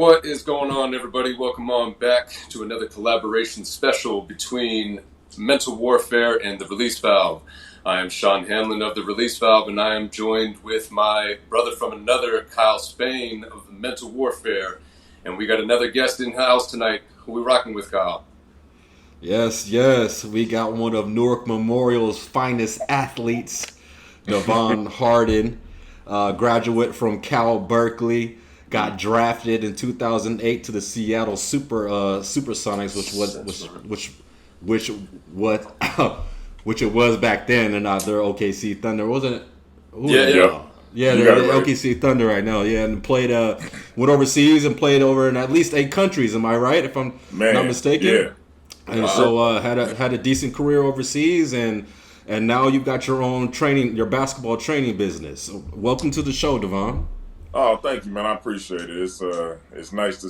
What is going on, everybody? Welcome on back to another collaboration special between Mental Warfare and the Release Valve. I am Sean Hanlon of the Release Valve, and I am joined with my brother from another, Kyle Spain of the Mental Warfare. And we got another guest in house tonight. Who we rocking with, Kyle? Yes. We got one of Newark Memorial's finest athletes, Devon Hardin, graduate from Cal Berkeley. Got drafted in 2008 to the Seattle Supersonics, which it was back then, and they're OKC Thunder, wasn't it? Yeah. They're OKC Thunder right now. Yeah, and went overseas and played over in at least 8 countries. Am I right? If I'm not mistaken. Yeah. And so had a decent career overseas, and now you've got your basketball training business. So welcome to the show, Devon. Oh, thank you, man. I appreciate it. It's nice to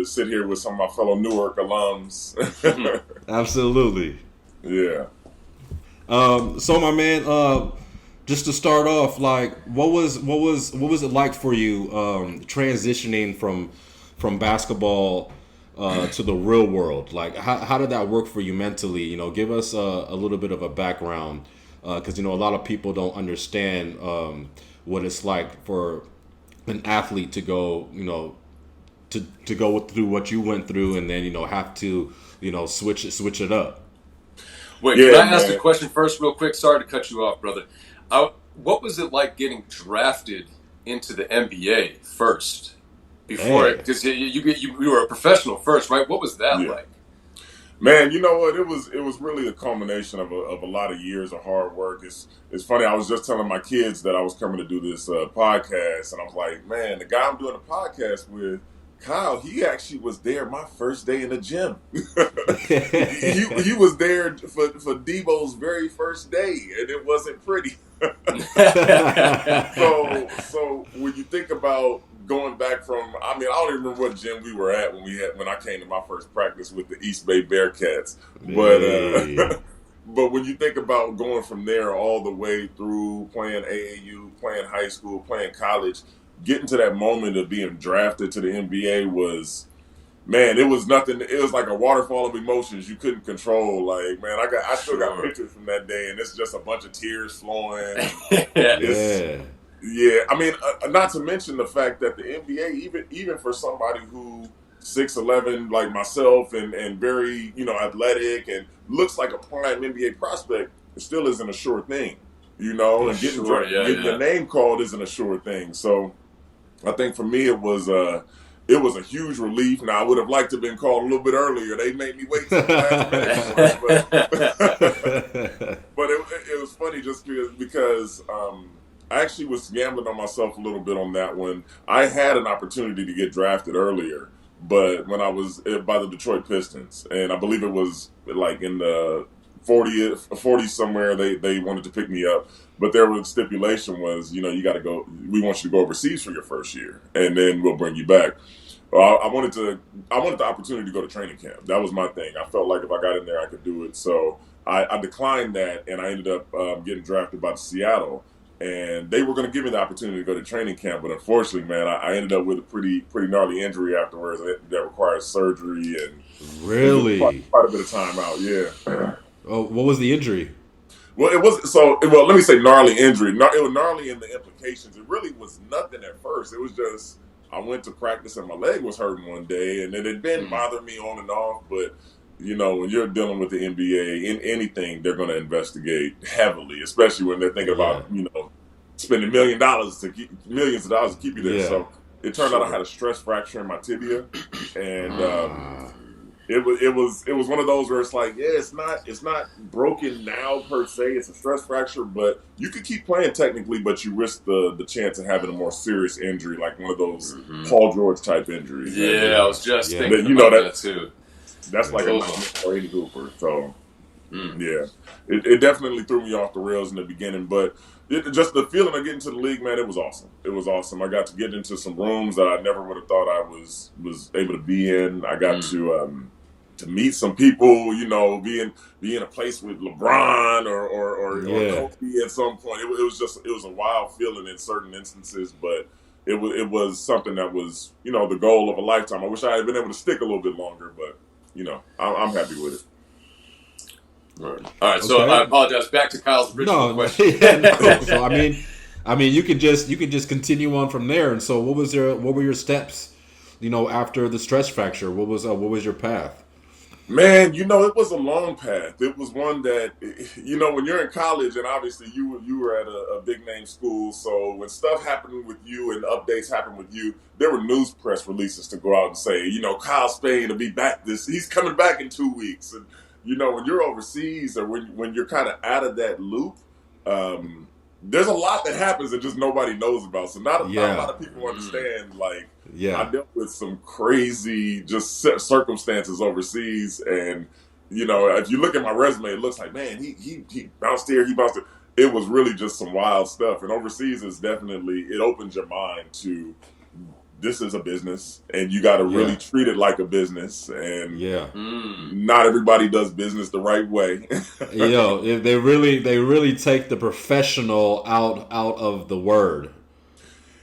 sit here with some of my fellow Newark alums. Absolutely. Yeah. So my man, just to start off, like, what was it like for you transitioning from basketball to the real world? Like, how did that work for you mentally? You know, give us a little bit of a background, because a lot of people don't understand what it's like for an athlete to go, to go through what you went through, and then have to switch it up. Wait, can I ask a question first, real quick? Sorry to cut you off, brother. What was it like getting drafted into the NBA first? Before, because you were a professional first, right? What was that like? Man, you know what? It was really a culmination of a lot of years of hard work. It's funny. I was just telling my kids that I was coming to do this podcast, and I was like, man, the guy I'm doing a podcast with, Kyle, he actually was there my first day in the gym. he was there for Debo's very first day, and it wasn't pretty. So when you think about going back from, I don't even remember what gym we were at when I came to my first practice with the East Bay Bearcats. But when you think about going from there all the way through playing AAU, playing high school, playing college, getting to that moment of being drafted to the NBA was, man, it was nothing. It was like a waterfall of emotions you couldn't control. Like, man, I still got pictures from that day, and it's just a bunch of tears flowing. Yeah, not to mention the fact that the NBA, even for somebody who 6'11" like myself and very athletic and looks like a prime NBA prospect, it still isn't a sure thing, and getting your name called isn't a sure thing. So I think for me it was a huge relief. Now I would have liked to have been called a little bit earlier. They made me wait till the last minute, but it was funny just because. I actually was gambling on myself a little bit on that one. I had an opportunity to get drafted earlier, but when I was by the Detroit Pistons, and I believe it was like in the 40 somewhere, they wanted to pick me up, but their stipulation was, you got to go. We want you to go overseas for your first year, and then we'll bring you back. Well, I wanted the opportunity to go to training camp. That was my thing. I felt like if I got in there, I could do it. So I declined that, and I ended up getting drafted by Seattle. And they were going to give me the opportunity to go to training camp, but unfortunately, man, I ended up with a pretty gnarly injury afterwards that required surgery and really quite a bit of time out. Yeah. Oh, what was the injury? Well, it was let me say gnarly injury. It was gnarly in the implications. It really was nothing at first. It was just I went to practice and my leg was hurting one day, and it had been bothering me on and off, but. When you're dealing with the NBA, in anything, they're going to investigate heavily, especially when they're thinking about, spending millions of dollars to keep you there. Yeah. So it turned out I had a stress fracture in my tibia, and it was one of those where it's like, it's not broken now per se. It's a stress fracture, but you could keep playing technically, but you risk the chance of having a more serious injury, like one of those Paul George type injuries. Yeah, I was just thinking about that too. That's like a or any hooper. So, yeah, it definitely threw me off the rails in the beginning. But just the feeling of getting to the league, man, it was awesome. It was awesome. I got to get into some rooms that I never would have thought I was able to be in. I got to meet some people, be in a place with LeBron or Kobe at some point. It was a wild feeling in certain instances, but it was something that was, the goal of a lifetime. I wish I had been able to stick a little bit longer, but I'm happy with it. All right. So Okay. I apologize. Back to Kyle's original No, question. yeah, no. So I mean, you could just continue on from there. And so, what were your steps? After the stress fracture, what was your path? Man, it was a long path. It was one that, when you're in college, and obviously you were at a big name school, so when stuff happened with you and updates happened with you, there were news press releases to go out and say, Kyle Spain will be back he's coming back in 2 weeks. And, when you're overseas or when you're kind of out of that loop, there's a lot that happens that just nobody knows about. So not a lot of people understand, like, Yeah. I dealt with some crazy just circumstances overseas, and if you look at my resume, it looks like, man, he bounced here, he bounced there. It was really just some wild stuff. And overseas is definitely, it opens your mind to, this is a business, and you got to really treat it like a business. And not everybody does business the right way. If they really take the professional out of the word.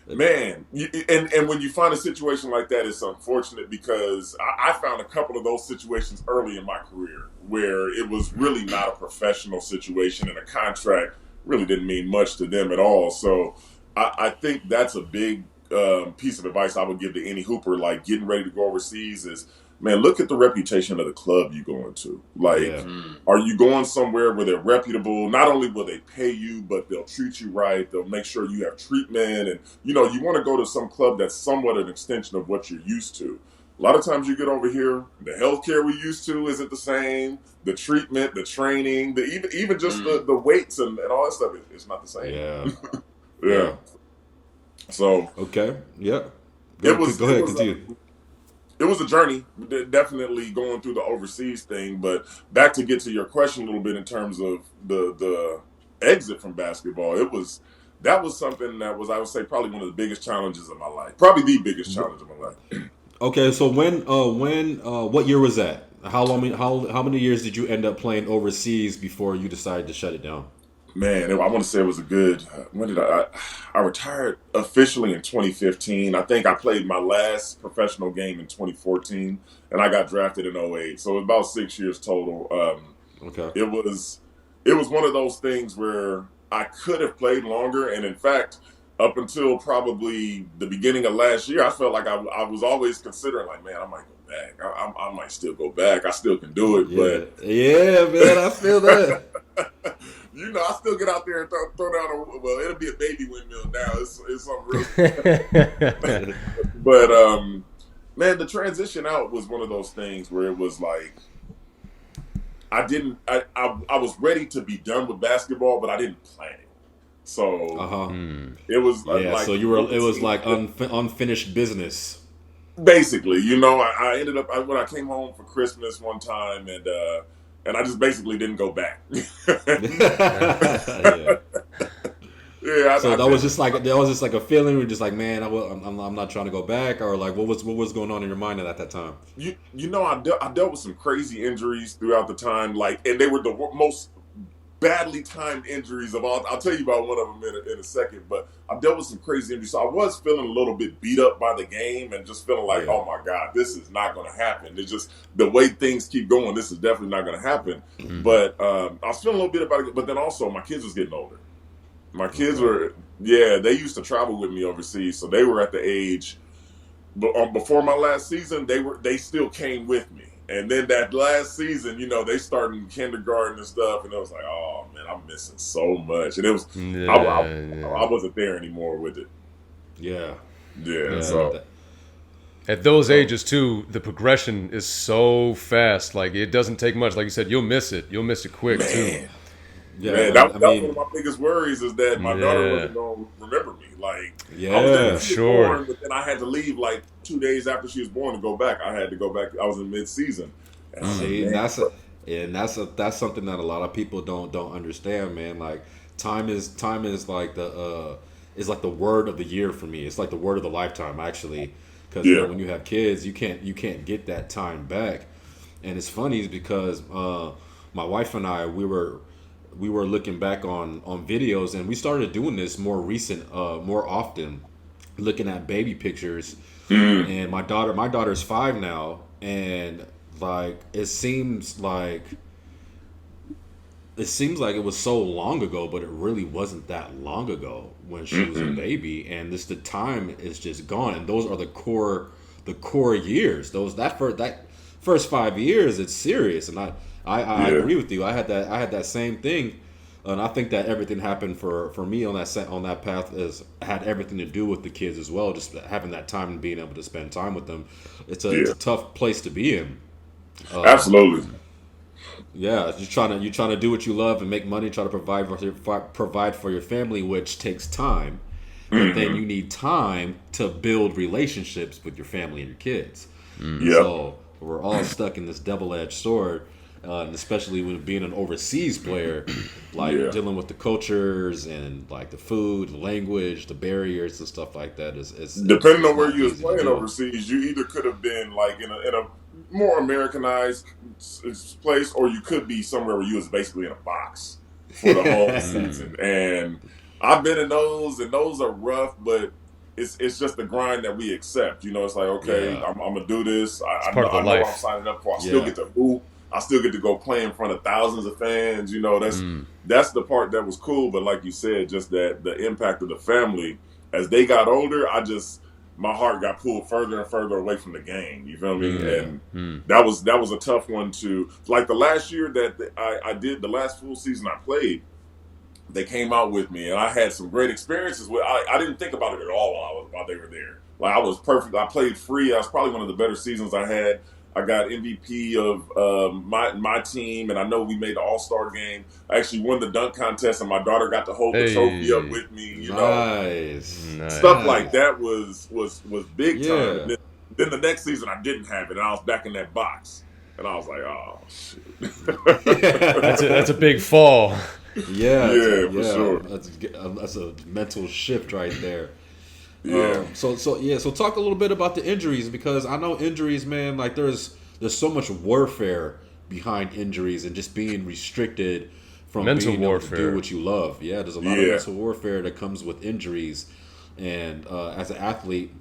Man, and when you find a situation like that, it's unfortunate because I found a couple of those situations early in my career where it was really not a professional situation, and a contract really didn't mean much to them at all. So I think that's a big piece of advice I would give to any hooper, like getting ready to go overseas, is, man, look at the reputation of the club you go into. Like, are you going somewhere where they're reputable? Not only will they pay you, but they'll treat you right. They'll make sure you have treatment. And, you want to go to some club that's somewhat an extension of what you're used to. A lot of times you get over here, the healthcare we used to isn't the same. The treatment, the training, even just the weights and all that stuff, it's not the same. Yeah. Yeah. So. Okay. Yeah. Go ahead, continue. It was a journey, definitely going through the overseas thing. But back to get to your question a little bit in terms of the exit from basketball, that was something that was, I would say, probably one of the biggest challenges of my life. Probably the biggest challenge of my life. Okay, so what year was that? How many years did you end up playing overseas before you decided to shut it down? Man, I want to say it was a good. When did I retired officially in 2015. I think I played my last professional game in 2014, and I got drafted in '08. So it was about 6 years total. Okay. It was one of those things where I could have played longer, and in fact, up until probably the beginning of last year, I felt like I was always considering, like, man, I might go back. I might still go back. I still can do it, but man, I feel that. I still get out there and throw down it'll be a baby windmill now. It's something real. But, man, the transition out was one of those things where it was like, I was ready to be done with basketball, but I didn't plan it. So it was like, so it was like unfinished business. Basically, I ended up when I came home for Christmas one time, and I just basically didn't go back. So that was just like a feeling. We're just like, man, I'm not trying to go back, or like, what was going on in your mind at that time? I dealt with some crazy injuries throughout the time, and they were the most badly timed injuries of all. I'll tell you about one of them in a second, but I dealt with some crazy injuries. So I was feeling a little bit beat up by the game and just feeling like, oh my God, this is not going to happen. It's just the way things keep going, this is definitely not going to happen. Mm-hmm. But I was feeling a little bit about it, but then also my kids was getting older. My kids they used to travel with me overseas. So they were at the age, but before my last season, they still came with me. And then that last season, they started kindergarten and stuff, and it was like, oh man, I'm missing so much. And it was, I wasn't there anymore with it. Yeah. So at those ages too, the progression is so fast. Like, it doesn't take much. Like you said, you'll miss it. You'll miss it quick too. Yeah, man, that was one of my biggest worries, is that my daughter wasn't going to remember me. Like, I was born, but then I had to leave like 2 days after she was born to go back. I had to go back. I was in mid-season. And that's something that a lot of people don't understand, man. Like, time is like the word of the year for me. It's like the word of the lifetime, actually, because when you have kids, you can't get that time back. And it's funny because my wife and I, we were looking back on videos, and we started doing this more often. looking at baby pictures, Mm. and my daughter's 5 now, and like it seems like it was so long ago, but it really wasn't that long ago when she was a Mm-mm. baby, and the time is just gone, and those are the core years. That first 5 years, it's serious, and I Yeah. agree with you. I had that same thing, and I think that everything happened for me on that path is had everything to do with the kids as well. Just having that time and being able to spend time with them. It's a Yeah. tough place to be in. Absolutely. Yeah, you're trying to do what you love and make money, try to provide for your family, which takes time. But then Hmm. you need time to build relationships with your family and your kids. Yep. So we're all stuck in this double-edged sword, and especially when being an overseas player, like Yeah. dealing with the cultures and like the food, the language, the barriers and stuff like that Depending it's on where not you was easy to playing do. overseas, you either could have been like in a more Americanized place, or you could be somewhere where you was basically in a box for the whole season. And I've been in those, and those are rough, but it's just the grind that we accept. You know, it's like, okay, Yeah, I'm gonna do this. It's I part know of the I know what I'm life. signing up for. I still yeah, get to hoop. I still get to go play in front of thousands of fans. You know, that's the part that was cool. But like you said, just that the impact of the family as they got older, my heart got pulled further and further away from the game. You feel me? yeah. And that was a tough one to like the last year that I did the last full season I played. They came out with me, and I had some great experiences with. I didn't think about it at all while they were there. Like I was perfect. I played free. I was probably one of the better seasons I had. I got MVP of my team, and I know we made the All Star game. I actually won the dunk contest, and my daughter got to hold the trophy up Hey, with me. You know, Nice, stuff nice. like nice. that was big time. Yeah. And then the next season I didn't have it, and I was back in that box, and I was like, oh That's shit. a big fall. Yeah, Yeah, for yeah, sure. that's a mental shift right there. Yeah, So talk a little bit about the injuries, because I know injuries, man. Like there's so much warfare behind injuries and just being restricted from Mental being able to do warfare. what you love. Yeah, there's a lot of yeah. mental warfare that comes with injuries, and as an athlete,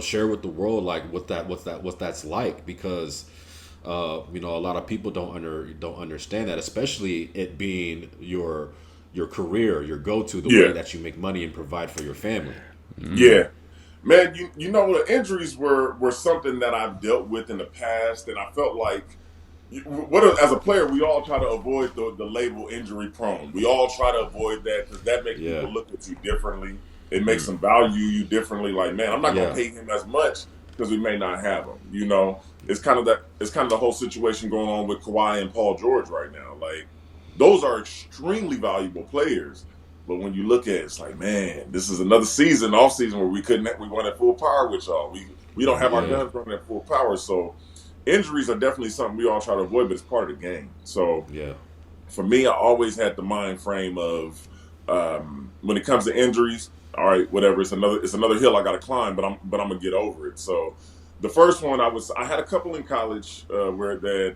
share with the world like what that's like, because a lot of people don't understand that, especially it being your career, your go-to, the way Yeah, that you make money and provide for your family. yeah, man. You know the injuries were something that I've dealt with in the past, and I felt like as a player we all try to avoid the label injury prone. We all try to avoid that because that makes Yeah, people look at you differently. It makes them value you differently. Like, man, I'm not gonna yeah, pay him as much because we may not have him. You know, it's kind of that. It's kind of the whole situation going on with Kawhi and Paul George right now. Like, those are extremely valuable players. But when you look at it, it's like, man, this is another season, off season, where we run at full power with y'all. We don't have our yeah, guns running at full power. So injuries are definitely something we all try to avoid, but it's part of the game. So yeah, for me, I always had the mind frame of when it comes to injuries, all right, whatever. It's another hill I got to climb, but I'm gonna get over it. So the first one I had a couple in college where that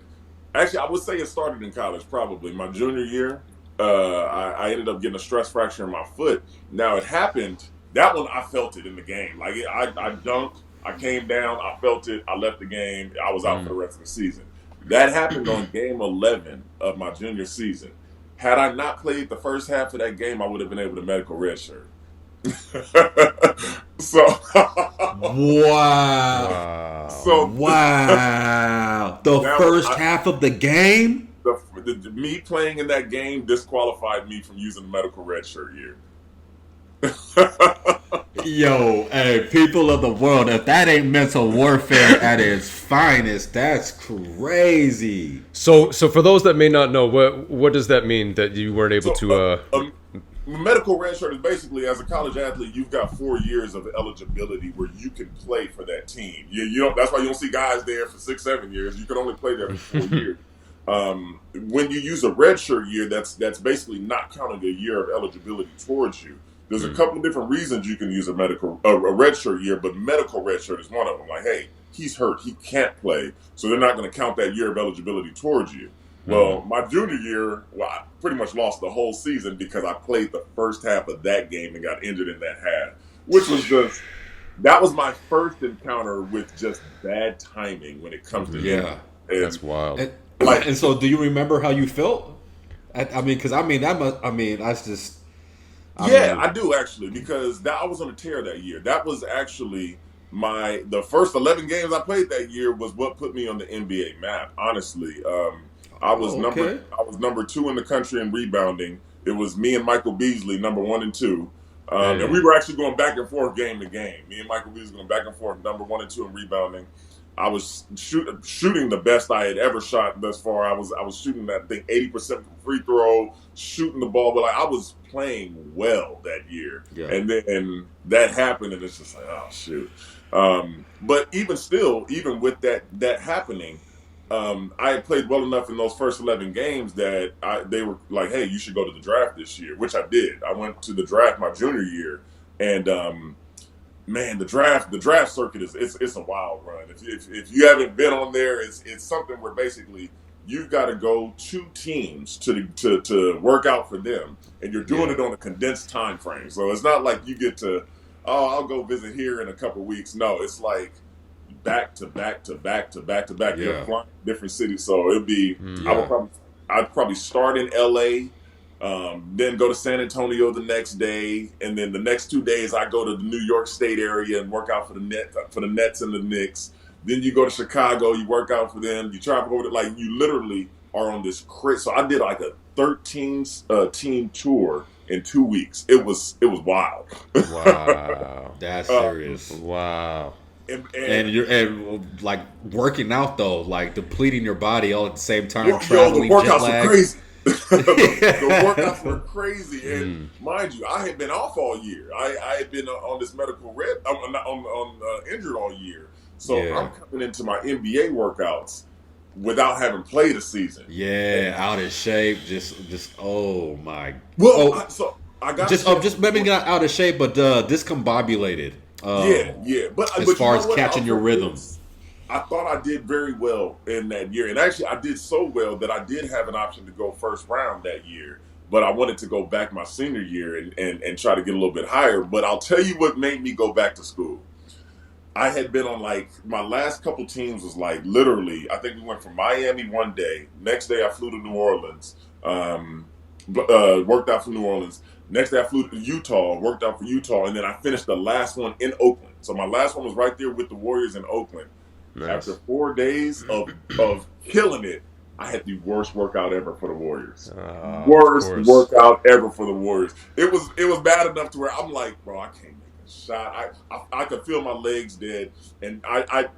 actually I would say it started in college probably my junior year. I ended up getting a stress fracture in my foot. Now it happened. That one I felt it in the game. Like I dunked, I came down, I felt it, I left the game, I was out for the rest of the season. That happened on game 11 of my junior season. Had I not played the first half of that game, I would have been able to medical redshirt. so, wow, Wow. so wow. The that was first half of the game. me playing in that game disqualified me from using the medical redshirt year. Yo, hey, people of the world, if that ain't mental warfare at its finest, that's crazy. So for those that may not know, what does that mean that you weren't able So, to? medical redshirt is basically, as a college athlete, you've got 4 years of eligibility where you can play for that team. You don't. That's why you don't see guys there for 6, 7 years. You can only play there for 4 years. When you use a redshirt year, that's basically not counting a year of eligibility towards you. There's a couple of different reasons you can use a redshirt year, but medical redshirt is one of them. Like, hey, he's hurt, he can't play, so they're not going to count that year of eligibility towards you. Well, my junior year, I pretty much lost the whole season because I played the first half of that game and got injured in that half. which was just that was my first encounter with just bad timing when it comes to Yeah. and, That's wild. And so, do you remember how you felt? I mean, because that must. I mean, that's just. I do actually because I was on a tear that year. That was actually the first 11 games I played that year was what put me on the NBA map. Honestly, I was number 2 in the country in rebounding. It was me and Michael Beasley, number 1 and 2. And we were actually going back and forth game to game. Me and Michael Beasley going back and forth, number 1 and 2 in rebounding. I was shooting the best I had ever shot thus far. I was shooting that, I think, 80% from free throw, shooting the ball, but I was playing well that year. Yeah. And then that happened, and it's just like, oh shoot. But even with that happening, I had played well enough in those first 11 games that they were like, hey, you should go to the draft this year, which I did. I went to the draft my junior year, and man, the draft circuit it's a wild run. If you haven't been on there, it's something where basically you've got to go to teams to work out for them, and you're doing it on a condensed time frame. So it's not like you get to, I'll go visit here in a couple of weeks. No, it's like back to back to back to back to back. You're flying to different cities, so it'd be I'd probably start in LA. Then go to San Antonio the next day, and then the next 2 days I go to the New York State area and work out for the Nets and the Knicks. Then you go to Chicago, you work out for them. You travel over like you literally are on this crazy. So I did like a 13 team tour in 2 weeks. It was wild. Wow, that's serious. Wow. And you're like working out though, like depleting your body all at the same time. Traveling, the workouts jet lag. were crazy. the workouts were crazy, and mind you, I had been off all year. I had been on this medical injured all year, so I'm coming into my NBA workouts without having played a season. Yeah, out of shape, just oh my. Well, I got just maybe not out of shape, but discombobulated. But as far as catching your rhythm. I thought I did very well in that year. And actually, I did so well that I did have an option to go first round that year. But I wanted to go back my senior year and try to get a little bit higher. But I'll tell you what made me go back to school. I had been on, like, my last couple teams was, like, literally, I think we went from Miami one day. Next day, I flew to New Orleans. Worked out for New Orleans. Next day, I flew to Utah, worked out for Utah. And then I finished the last one in Oakland. So my last one was right there with the Warriors in Oakland. Nice. After 4 days of killing it, I had the worst workout ever for the Warriors. Worst workout ever for the Warriors. It was bad enough to where I'm like, bro, I can't make a shot. I could feel my legs dead. And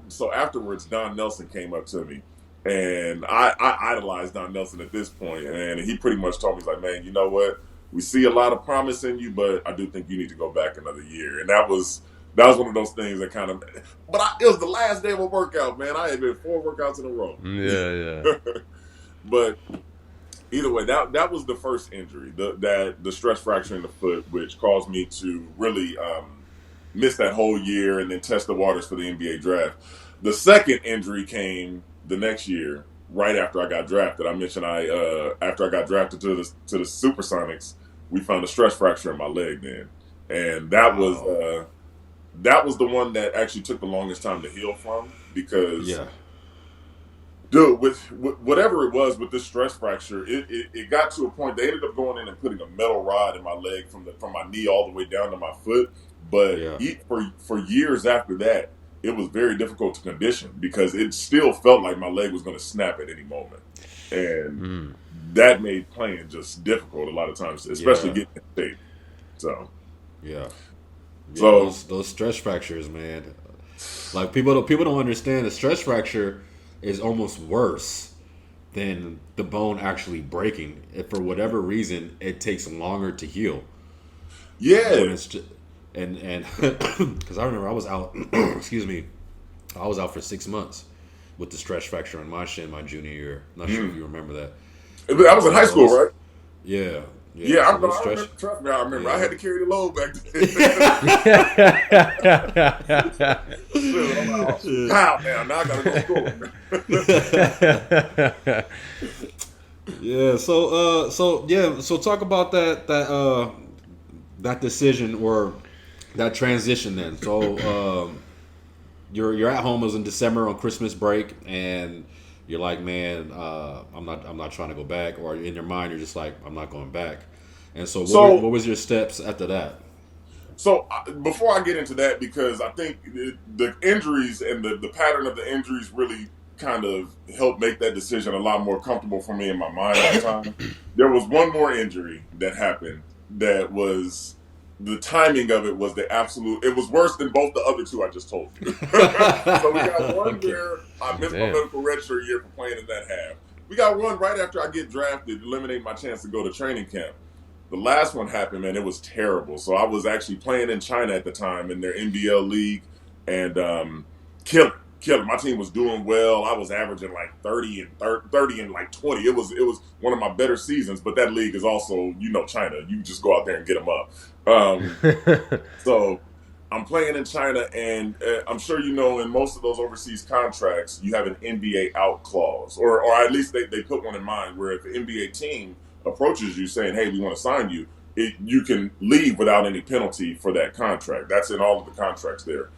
so afterwards, Don Nelson came up to me. And I idolized Don Nelson at this point. And he pretty much told me, he's like, man, you know what? We see a lot of promise in you, but I do think you need to go back another year. And that was one of those things that kind of, but it was the last day of a workout, man. I had been 4 workouts in a row. Yeah. But either way, that was the first injury, the stress fracture in the foot, which caused me to really miss that whole year and then test the waters for the NBA draft. The second injury came the next year, right after I got drafted. I mentioned after I got drafted to the Supersonics, we found a stress fracture in my leg then, and that was the one that actually took the longest time to heal from because, dude, with whatever it was with this stress fracture, it got to a point they ended up going in and putting a metal rod in my leg from my knee all the way down to my foot. But for years after that, it was very difficult to condition because it still felt like my leg was going to snap at any moment, and that made playing just difficult a lot of times, especially getting in shape. So so those stress fractures, man. Like people don't understand the stress fracture is almost worse than the bone actually breaking. If for whatever reason it takes longer to heal. Yeah. And because I remember I was out. Excuse me, I was out for 6 months with the stress fracture on my shin my junior year. Not sure if you remember that. I was in high school, right? Yeah. I remember. Trust me, I remember. I had to carry the load back then. Now I gotta go school. So talk about that decision, or that transition then. So you're at home. It was in December on Christmas break, and you're like, man, I'm not trying to go back. Or in your mind, you're just like, I'm not going back. And so, what was your steps after that? So before I get into that, because I think the injuries and the pattern of the injuries really kind of helped make that decision a lot more comfortable for me in my mind at the time. There was one more injury that happened that was the timing of it was the absolute. It was worse than both the other two I just told you. So we got one where I missed my medical redshirt year for playing in that half. We got one right after I get drafted, eliminate my chance to go to training camp. The last one happened, man. It was terrible. So I was actually playing in China at the time in their NBL league, and killing. My team was doing well. I was averaging like 30 and like 20. It was one of my better seasons. But that league is also, China. You just go out there and get them up. So I'm playing in China, and I'm sure you know in most of those overseas contracts, you have an NBA out clause, or at least they put one in mind where if the NBA team approaches you saying, hey, we want to sign you, you can leave without any penalty for that contract. That's in all of the contracts there.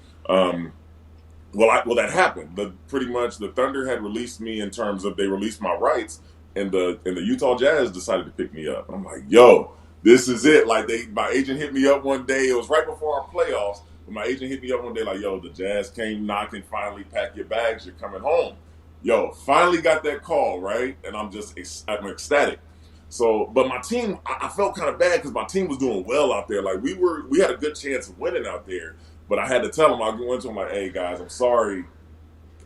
Well, that happened. Pretty much the Thunder had released me in terms of they released my rights, and the Utah Jazz decided to pick me up. And I'm like, yo, this is it. Like my agent hit me up one day. It was right before our playoffs. But my agent hit me up one day like, yo, the Jazz came knocking, finally pack your bags, you're coming home. Yo, finally got that call, right? And I'm ecstatic. So, but my team, I felt kind of bad because my team was doing well out there. Like we had a good chance of winning out there. But I had to tell them, I went to them like, hey guys, I'm sorry,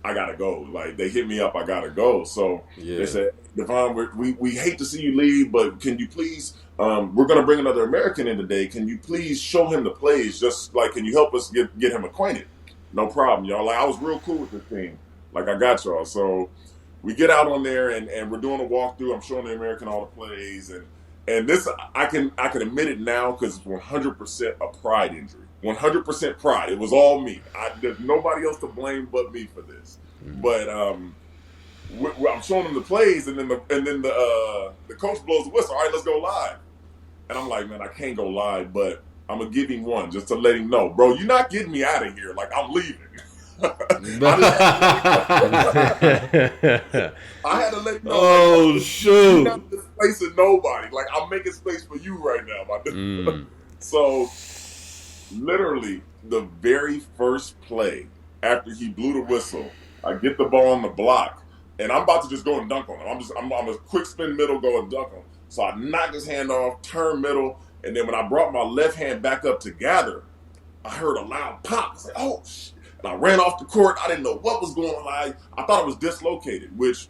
I gotta go. Like they hit me up, I gotta go. So They said, Devon, we hate to see you leave, but can you please? We're gonna bring another American in today. Can you please show him the plays? Just like, can you help us get him acquainted? No problem, y'all. Like I was real cool with this team. Like I got y'all. So we get out on there and we're doing a walkthrough. I'm showing the American all the plays and this I can admit it now because it's 100% a pride injury. 100% pride. It was all me. There's nobody else to blame but me for this. But I'm showing them the plays, and then the coach blows the whistle. All right, let's go live. And I'm like, man, I can't go live, but I'm gonna give him one just to let him know, bro. You're not getting me out of here. Like I'm leaving. I had to let him know. Oh like, shoot! You're not displacing nobody. Like I'm making space for you right now. So. Literally, the very first play after he blew the whistle, I get the ball on the block, and I'm about to just go and dunk on him. I'm a quick spin middle, go and dunk on him. So I knocked his hand off, turn middle, and then when I brought my left hand back up to gather, I heard a loud pop. I said, oh, shit. And I ran off the court. I didn't know what was going on. I thought it was dislocated, which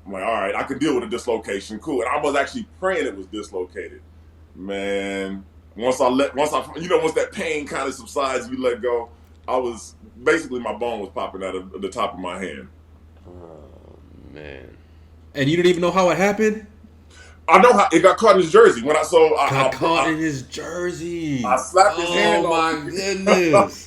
I'm like, all right, I can deal with a dislocation. Cool. And I was actually praying it was dislocated. Man. Once that pain kind of subsides, you let go. I was basically my bone was popping out of the top of my hand. Oh man! And you didn't even know how it happened? I know how it got caught in his jersey. When I got caught in his jersey. I slapped his hand off. Oh my goodness!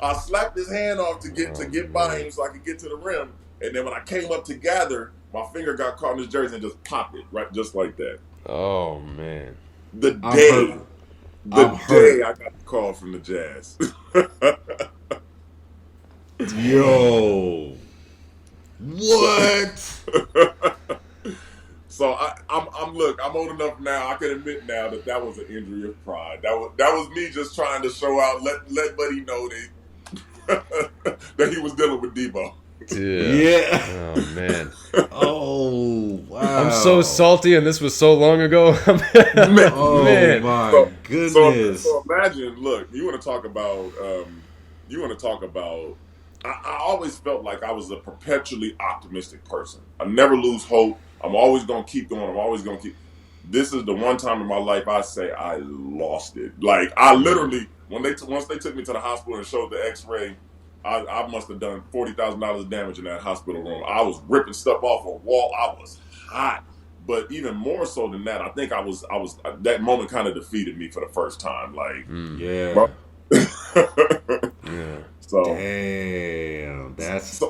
I slapped his hand off to get by him so I could get to the rim. And then when I came up to gather, my finger got caught in his jersey and just popped it right just like that. Oh man! The day I got the call from the Jazz. Yo. What? So I'm old enough now. I can admit now that was an injury of pride. That was me just trying to show out, let Buddy know that he was dealing with Debo. Yeah. Oh man. Oh wow. I'm so salty, and this was so long ago. Man. Oh my goodness. So imagine, look, you want to talk about. I always felt like I was a perpetually optimistic person. I never lose hope. I'm always gonna keep going. I'm always gonna keep. This is the one time in my life I say I lost it. Like I literally, once they took me to the hospital and showed the X-ray. I must have done $40,000 of damage in that hospital room. I was ripping stuff off a wall. I was hot. But even more so than that, I think I was that moment kind of defeated me for the first time. Like, yeah. Yeah. So damn, that's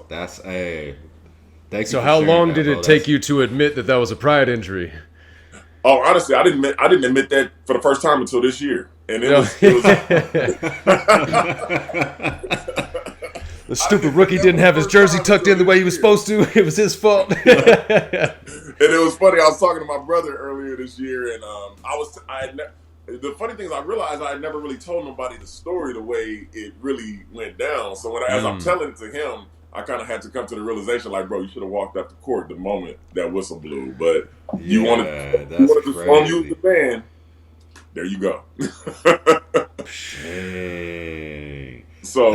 a. So how long did it take you to admit that was a pride injury? Oh, honestly, I didn't admit that for the first time until this year. and You know? it was The stupid rookie didn't have his jersey tucked in the way he was supposed to. It was his fault. And it was funny. I was talking to my brother earlier this year, and the funny thing is, I realized I had never really told nobody the story the way it really went down. So as I'm telling it to him, I kind of had to come to the realization, like, bro, you should have walked up the court the moment that whistle blew. But you wanted to form you the man. There you go. Hey. So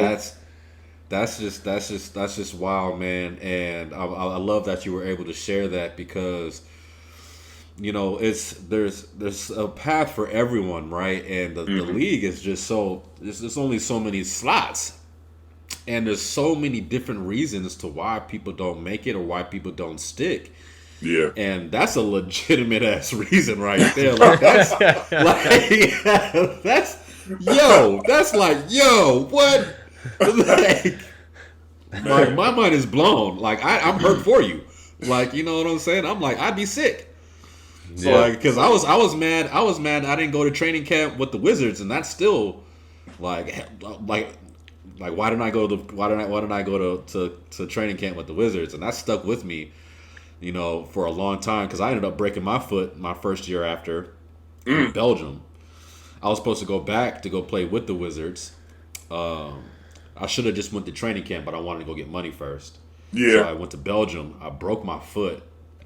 that's just wild, man. And I love that you were able to share that, because you know there's a path for everyone, right? And the league is just there's only so many slots, and there's so many different reasons to why people don't make it or why people don't stick. Yeah, and that's a legitimate ass reason right there. Like that's that's like what? Like my mind is blown. Like I'm hurt for you. Like, you know what I'm saying? I'm like, I'd be sick. So like, because I was mad I didn't go to training camp with the Wizards, and that's still like why didn't I go to training camp with the Wizards? And that stuck with me, you know, for a long time, because I ended up breaking my foot my first year after in Belgium. I was supposed to go back to go play with the Wizards. I should have just went to training camp, but I wanted to go get money first. Yeah. So I went to Belgium. I broke my foot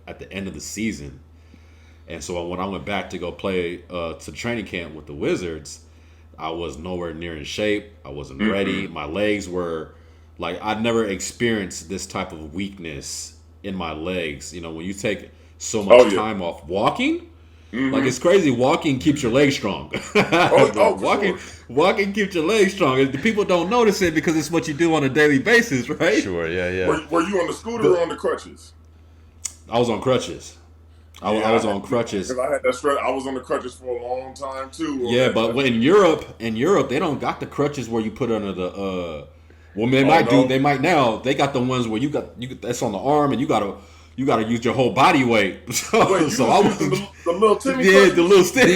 at the end of the season. And so when I went back to go play to training camp with the Wizards, I was nowhere near in shape. I wasn't ready. My legs were like, I'd never experienced this type of weakness in my legs. You know, when you take so much time off walking, like it's crazy. Walking keeps your legs strong. Walking keeps your legs strong. The people don't notice it because it's what you do on a daily basis, right? Sure, yeah. Were you on the scooter or on the crutches? I was on crutches. I was on crutches. Because I had that stress. I was on the crutches for a long time too. Yeah, but in Europe, they don't got the crutches where you put under the. Well, they might do. They might now. They got the ones where you got that's on the arm, and you gotta use your whole body weight. So I was the little Timmy. Yeah, the little stick.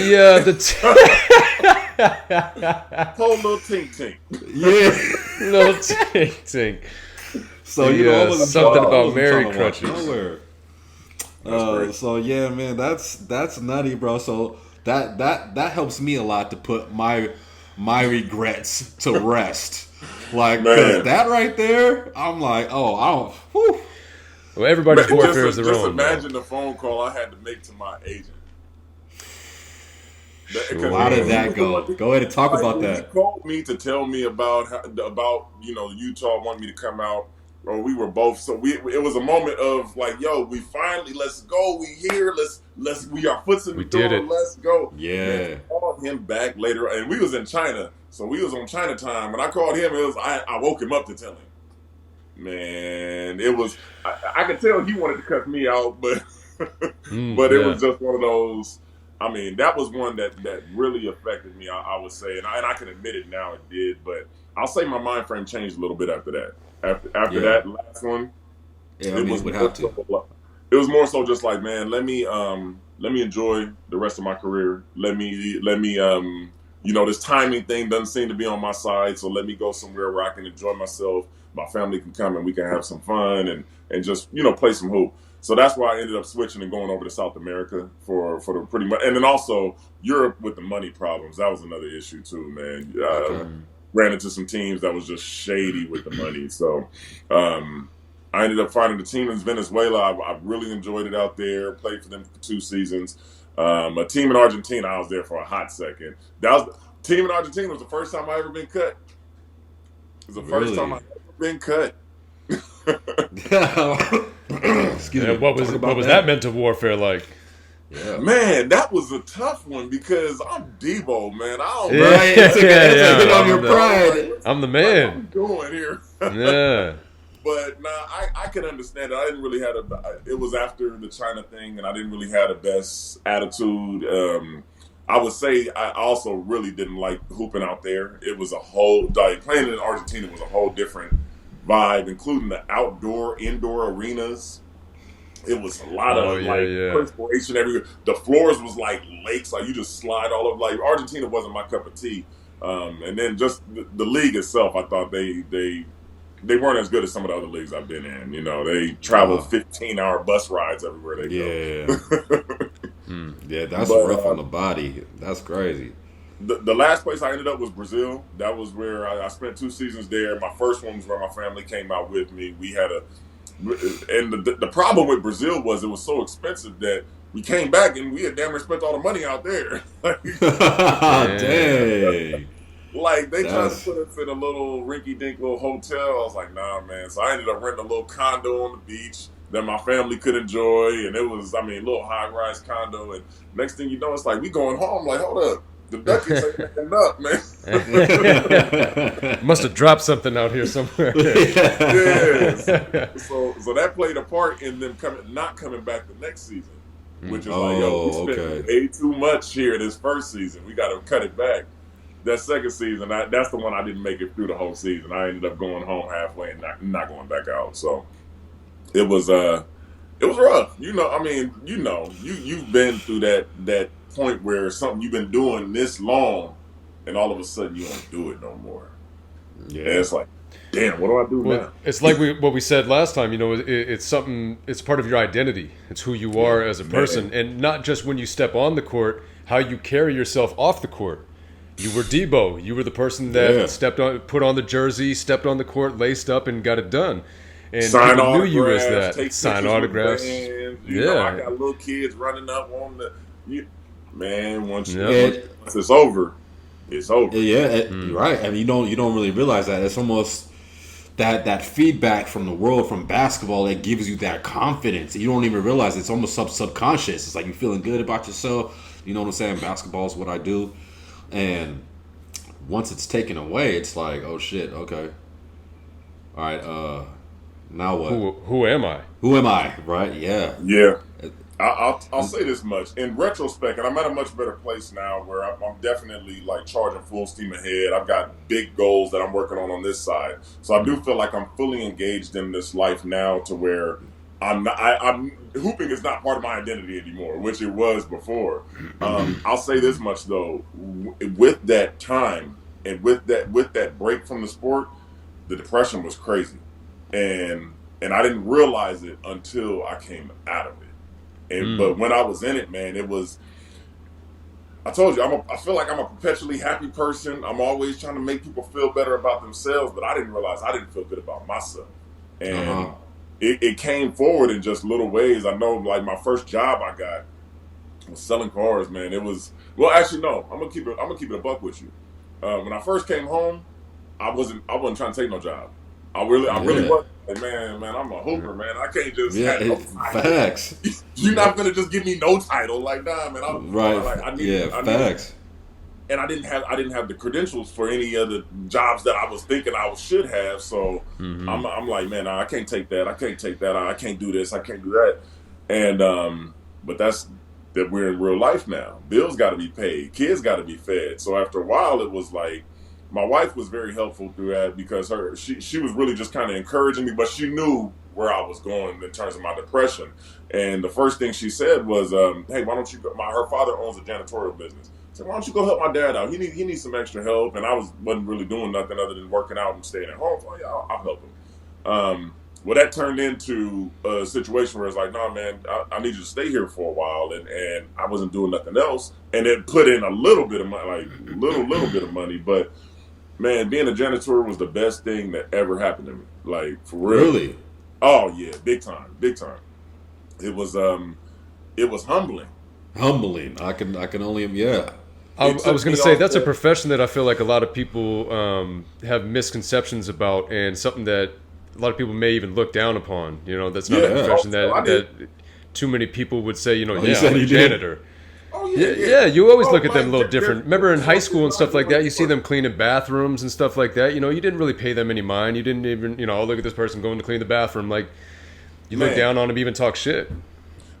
Whole little tink tink. Yeah, little tink tink. So you know, something about Mary crutches. So yeah, man, that's nutty, bro. So that helps me a lot to put my regrets to rest. Like, cause that right there, I'm like, oh, I don't. Whew. Well, everybody's warfare is their own. Just imagine the phone call I had to make to my agent. How did that go? Go ahead and talk about that. He called me to tell me about Utah wanted me to come out, or we were both. So it was a moment of like, yo, we finally, let's go. We here. We are foot in the door. Let's go. Yeah. And I called him back later, and we was in China, so we was on China time. When I called him, I woke him up to tell him. Man, it was. I could tell he wanted to cut me out, but it was just one of those. I mean, that was one that really affected me. I would say, and I can admit it now, it did. But I'll say my mind frame changed a little bit after that. After that last one, it was more so just like, man, let me enjoy the rest of my career. Let me this timing thing doesn't seem to be on my side, so let me go somewhere where I can enjoy myself. My family can come and we can have some fun and just play some hoop. So that's why I ended up switching and going over to South America for the pretty much, and then also Europe with the money problems. That was another issue too, man. Ran into some teams that was just shady with the money. So I ended up finding a team in Venezuela. I really enjoyed it out there. Played for them for 2 seasons. A team in Argentina, I was there for a hot second. Team in Argentina was the first time I ever been cut. It was the first time I ever been cut. Excuse me. What was that mental warfare like? Yeah. Man, that was a tough one because I'm Debo, man. I don't hit on your pride. I'm the man. What I'm doing here. Yeah. But I could understand it. I didn't really have it was after the China thing, and I didn't really have the best attitude. I would say I also really didn't like hooping out there. It was playing in Argentina was a whole different vibe, including the indoor arenas. It was a lot of yeah. perspiration everywhere. The floors was like lakes, like you just slide all over. Like Argentina wasn't my cup of tea. And then just the league itself, I thought they weren't as good as some of the other leagues I've been in. You know, they travel 15-hour bus rides everywhere they go. Yeah, that's But, rough on the body. That's crazy. the last place I ended up was Brazil. That was where I spent 2 seasons there. My first one was where my family came out with me. We had and the problem with Brazil was it was so expensive that we came back and we had damn near spent all the money out there. Dang. Like they tried to put us in a little rinky-dink little hotel. I was like, nah, man. So I ended up renting a little condo on the beach that my family could enjoy, and it was, a little high-rise condo. And next thing you know, it's like we going home. Like, hold up, the Duckies ain't making up, man. Must have dropped something out here somewhere. Yes. So that played a part in them not coming back the next season, which is like, yo, we spent way too much here this first season. We got to cut it back. That second season, that's the one I didn't make it through the whole season. I ended up going home halfway and not going back out. So it was rough. You've been through that point where something you've been doing this long, and all of a sudden you don't do it no more. Yeah, and it's like, damn, what do I do now? It's like what we said last time. It's something. It's part of your identity. It's who you are as a person, and not just when you step on the court, how you carry yourself off the court. You were Debo. You were the person that put on the jersey, stepped on the court, laced up, and got it done. And people knew you as that. Sign autographs. I got little kids running up on once it's over, it's over. Yeah, right. I mean, you don't really realize that. It's almost that feedback from the world, from basketball, that gives you that confidence. You don't even realize it's almost subconscious. It's like you're feeling good about yourself. You know what I'm saying? Basketball is what I do. And once it's taken away, it's like, oh shit, okay. All right, now what? Who am I? Who am I? Right? Yeah. Yeah. I'll say this much. In retrospect, and I'm at a much better place now where I'm definitely like charging full steam ahead. I've got big goals that I'm working on this side. So I do feel like I'm fully engaged in this life now to where I'm hooping is not part of my identity anymore, which it was before. I'll say this much though, with that time and with that break from the sport, the depression was crazy, and I didn't realize it until I came out of it. But when I was in it, man, it was. I told you, I feel like I'm a perpetually happy person. I'm always trying to make people feel better about themselves, but I didn't realize I didn't feel good about myself, and. It came forward in just little ways. I know, like my first job I got was selling cars. Man, it was actually no. I'm gonna keep it a buck with you. When I first came home, I wasn't trying to take no job. I really wasn't. Like, man, I'm a hooper, man. I can't just have no title. Facts. You're not gonna just give me no title, like nah, man. I need facts. And I didn't have the credentials for any of the jobs that I was thinking I should have. So I'm like, man, I can't take that. I can't do this. I can't do that. And but that's that we're in real life now. Bills got to be paid. Kids got to be fed. So after a while, it was like my wife was very helpful through that because she was really just kind of encouraging me, but she knew where I was going in terms of my depression. And the first thing she said was, hey, why don't you go? Her father owns a janitorial business. So why don't you go help my dad out? He needs some extra help, and I wasn't really doing nothing other than working out and staying at home. So yeah, I'll help him. Well, that turned into a situation where it's like, nah, man, I need you to stay here for a while, and I wasn't doing nothing else, and it put in a little bit of money, like little bit of money, but man, being a janitor was the best thing that ever happened to me, like for real. Really? Oh yeah, big time. It was humbling. Humbling. I can only I was going to say that's a profession that I feel like a lot of people have misconceptions about, and something that a lot of people may even look down upon. That's not a profession that too many people would say. I'm a janitor. Oh yeah. You always look at them a little different. Remember in high school and stuff like that, you see them cleaning bathrooms and stuff like that. You didn't really pay them any mind. You didn't even, look at this person going to clean the bathroom. Like you look down on them, even talk shit.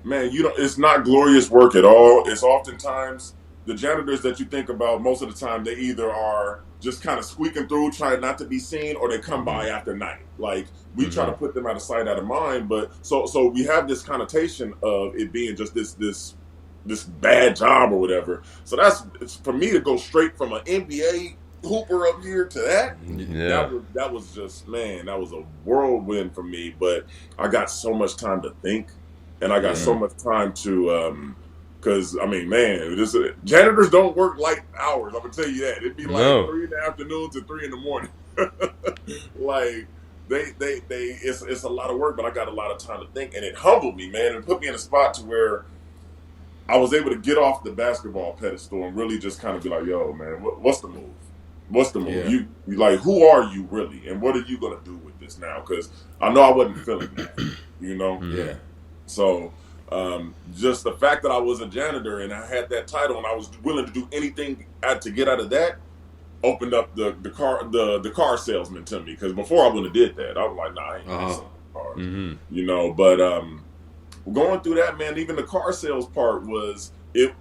Man, it's not glorious work at all. It's oftentimes the janitors that you think about most of the time, they either are just kind of squeaking through, trying not to be seen, or they come by after night. Like we try to put them out of sight, out of mind. But so we have this connotation of it being just this bad job or whatever. So it's for me to go straight from an NBA hooper up here to that. Yeah. That was just, man, that was a whirlwind for me. But I got so much time to think, and I got so much time to because I mean, man, janitors don't work like hours. I'm gonna tell you that. It'd be like 3 in the afternoon to 3 in the morning. Like it's a lot of work, but I got a lot of time to think, and it humbled me, man, and put me in a spot to where I was able to get off the basketball pedestal and really just kind of be like, yo, man, what's the move? What's the move? Yeah. You like, who are you really, and what are you gonna do with this now? Because I know I wasn't feeling that, you know. Yeah. So just the fact that I was a janitor and I had that title and I was willing to do anything to get out of that opened up the car salesman to me. Because before I wouldn't have did that. I was like, nah, I ain't gonna sell cars, you know. But going through that, man, even the car sales part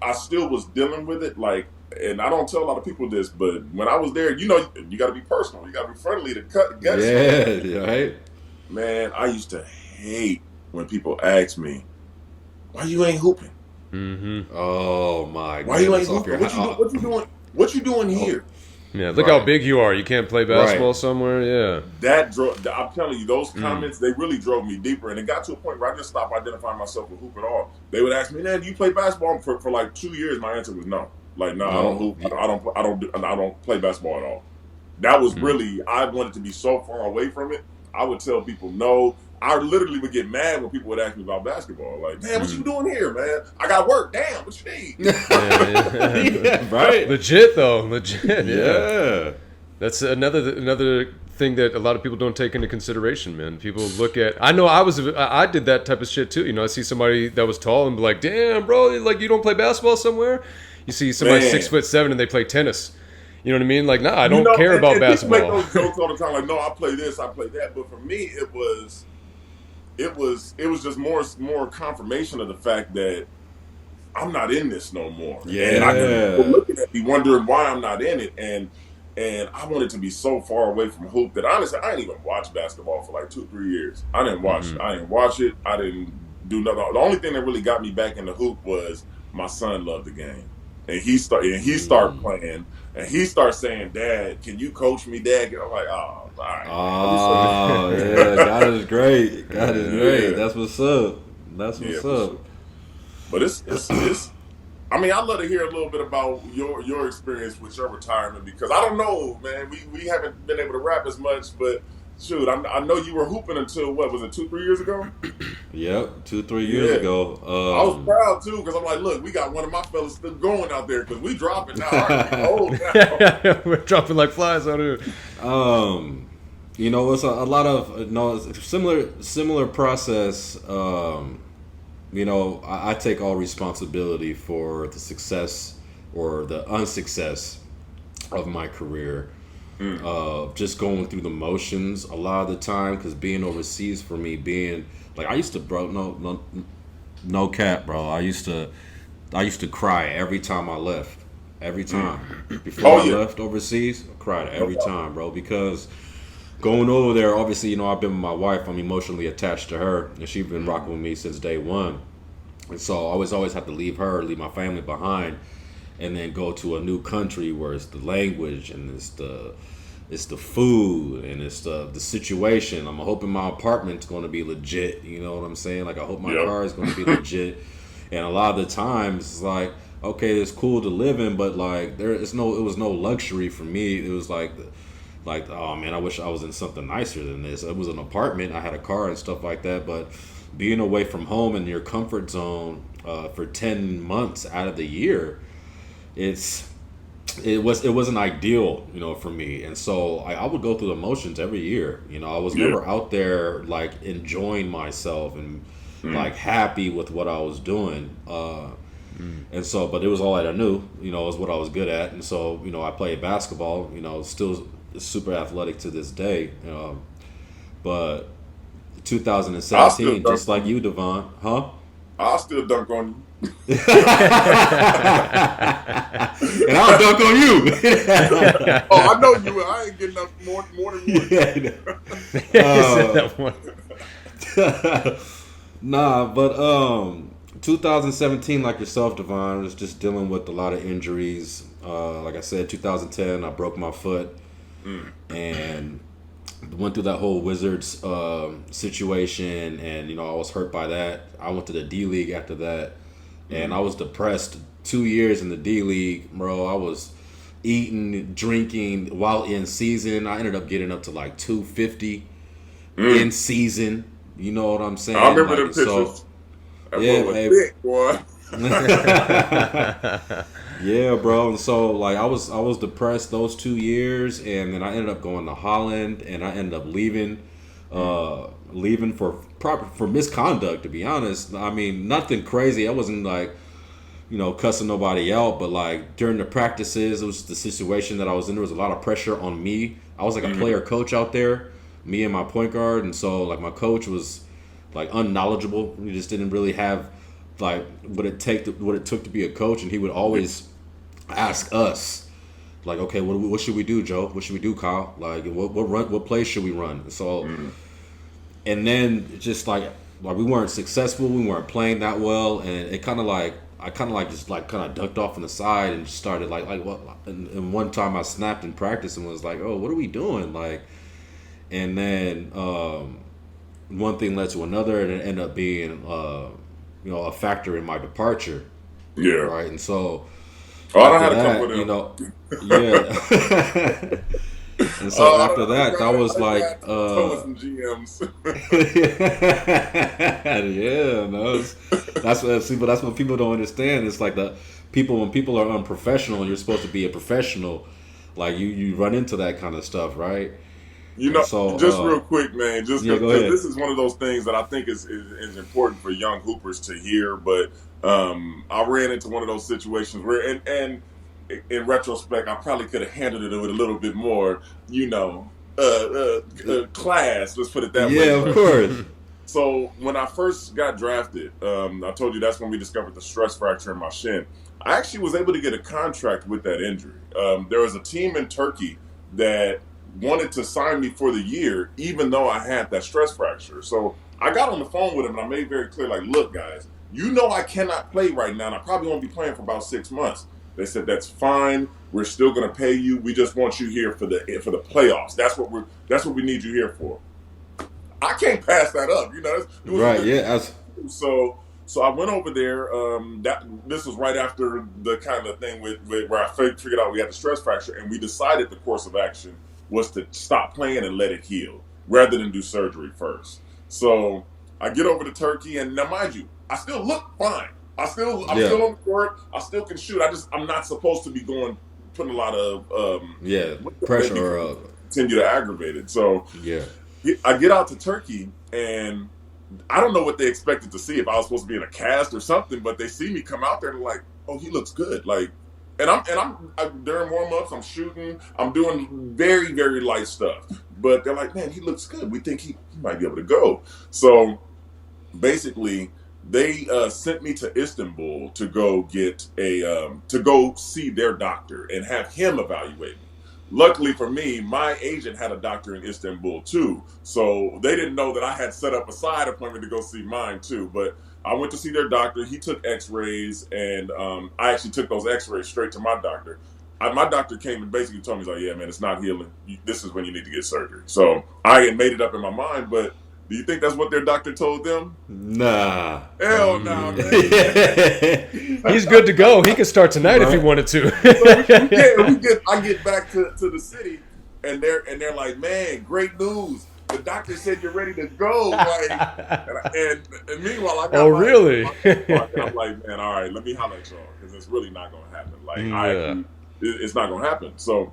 I still was dealing with it, like. And I don't tell a lot of people this, but when I was there, you know, you got to be personal. You got to be friendly to cut guts. Yeah, right. Man, I used to hate when people ask me, "Why you ain't hooping?" Oh my God! Why you ain't hooping? What you doing? What you doing here? Yeah, look how big you are. You can't play basketball somewhere. Yeah. That drove. I'm telling you, those comments they really drove me deeper, and it got to a point where I just stopped identifying myself with hoop at all. They would ask me, "Man, do you play basketball?" For like 2 years, my answer was no. Like, no, I don't hoop. I don't play basketball at all. That was really, I wanted to be so far away from it. I would tell people no. I literally would get mad when people would ask me about basketball. Like, man, what you doing here, man? I got work. Damn, what you need? Yeah, right. Legit though, legit. Yeah. That's another thing that a lot of people don't take into consideration, man. People look at. I know I did that type of shit too. You know, I see somebody that was tall and be like, damn, bro, like you don't play basketball somewhere. You see somebody 6'7" and they play tennis. You know what I mean? Like, nah, I don't care about basketball. People make those jokes all the time, like, no, I play this, I play that. But for me, it was just more confirmation of the fact that I'm not in this no more. Yeah. And I got people looking at me wondering why I'm not in it. And I wanted to be so far away from hoop that honestly, I didn't even watch basketball for like 2-3 years. I didn't watch it. I didn't watch it. I didn't do nothing. The only thing that really got me back into hoop was my son loved the game. And he started playing, and he started saying, "Dad, can you coach me, Dad?" And I'm like, "Oh, all right." Oh, yeah, God is great. God is great. That's what's up. That's what's up. Sure. But it's. I mean, I'd love to hear a little bit about your experience with your retirement, because I don't know, man. We haven't been able to rap as much, but shoot, I know you were hooping until what was it, 2-3 years ago? Yep, 2-3 years ago. I was proud too, because I'm like, look, we got one of my fellas still going out there, because we dropping now. We're old now. We're dropping like flies out here. You know, it's a lot of it's similar process. You know, I take all responsibility for the success or the unsuccess of my career. Just going through the motions a lot of the time, because being overseas for me, being like, I used to, bro, no cap, bro. I used to cry every time I left. Every time. Before I left overseas, I cried every time, bro, because going over there, obviously, you know, I've been with my wife. I'm emotionally attached to her, and she's been rocking with me since day one. And so I always have to leave my family behind, and then go to a new country where it's the language and it's the food and it's the situation. I'm hoping my apartment's going to be legit. You know what I'm saying? Like, I hope my car is going to be legit. And a lot of the times it's like, okay, it's cool to live in, but like it was no luxury for me. It was like, oh man, I wish I was in something nicer than this. It was an apartment. I had a car and stuff like that, but being away from home in your comfort zone for 10 months out of the year, it wasn't ideal, you know, for me. And so I would go through the motions every year. You know, I was never out there like enjoying myself and like happy with what I was doing. And so, but it was all that I knew, you know, it was what I was good at. And so, you know, I played basketball, you know, still super athletic to this day. But 2017, just like you, Devon, huh? I'll still dunk on you. And I'll dunk on you. Oh, I know you will. I ain't getting up more than one. That one. Nah, but 2017, like yourself, Devon, was just dealing with a lot of injuries. Like I said, 2010, I broke my foot and went through that whole Wizards situation, and I was hurt by that. I went to the D League after that, and I was depressed 2 years in the D League, bro. I was eating, drinking while in season. I ended up getting up to like 250 in season. You know what I'm saying? I remember like, them pictures. So, That yeah, boy was thick, boy. Yeah, bro. And so like I was depressed those 2 years, and then I ended up going to Holland, and I ended up leaving for misconduct, to be honest. I mean, nothing crazy. I wasn't like, cussing nobody out, but like during the practices, it was the situation that I was in. There was a lot of pressure on me. I was like a player coach out there, me and my point guard, and so like my coach was like unknowledgeable. He just didn't really have like what it took to be a coach, and he would always ask us like, okay, what should we do, Joe? What should we do, Kyle? Like, what plays should we run? And so, and then just like we weren't successful, we weren't playing that well, and it kind of like I kind of ducked off on the side and just started like what? And one time I snapped in practice and was like, oh, what are we doing? Like, and then one thing led to another, and it ended up being a factor in my departure. Yeah. Right. And so I don't have to come with him. Yeah. And so after that was like some GMs. Yeah, no. That's what people don't understand. It's like when people are unprofessional and you're supposed to be a professional, like you run into that kind of stuff, right? Just real quick, man, just go because ahead. this is one of those things that I think is important for young hoopers to hear. But I ran into one of those situations where, and in retrospect, I probably could have handled it with a little bit more, class. Let's put it that way. Yeah, of course. So when I first got drafted, I told you that's when we discovered the stress fracture in my shin. I actually was able to get a contract with that injury. There was a team in Turkey that wanted to sign me for the year, even though I had that stress fracture. So I got on the phone with him and I made very clear, like, look, guys, I cannot play right now, and I probably won't be playing for about 6 months. They said, that's fine. We're still going to pay you. We just want you here for the playoffs. That's what we need you here for. I can't pass that up, Right? Yeah. So I went over there. This was right after the kind of thing where I figured out we had the stress fracture, and we decided the course of action was to stop playing and let it heal rather than do surgery first. So I get over to Turkey, and now mind you, I still look fine. I'm still on the court. I still can shoot. I'm not supposed to be putting a lot of pressure or continue to aggravate it. So yeah, I get out to Turkey, and I don't know what they expected to see, if I was supposed to be in a cast or something, but they see me come out there and like, oh, he looks good. Like, and I'm during warm-ups, I'm shooting, I'm doing very, very light stuff. But they're like, man, he looks good. We think he might be able to go. So basically, they sent me to Istanbul to go to go see their doctor and have him evaluate me. Luckily for me, my agent had a doctor in Istanbul too, so they didn't know that I had set up a side appointment to go see mine too. But I went to see their doctor. He took X-rays, and I actually took those X-rays straight to my doctor. My doctor came and basically told me, he's like, yeah, man, it's not healing. This is when you need to get surgery. So I had made it up in my mind, but do you think that's what their doctor told them? Nah. Hell no, man. He's good to go. He could start tonight if he wanted to. I get back to the city, and they're like, man, great news. The doctor said you're ready to go. Like, and meanwhile, I got really? I'm like, man, all right, let me holler at y'all, because it's really not going to happen. Like, it's not going to happen. So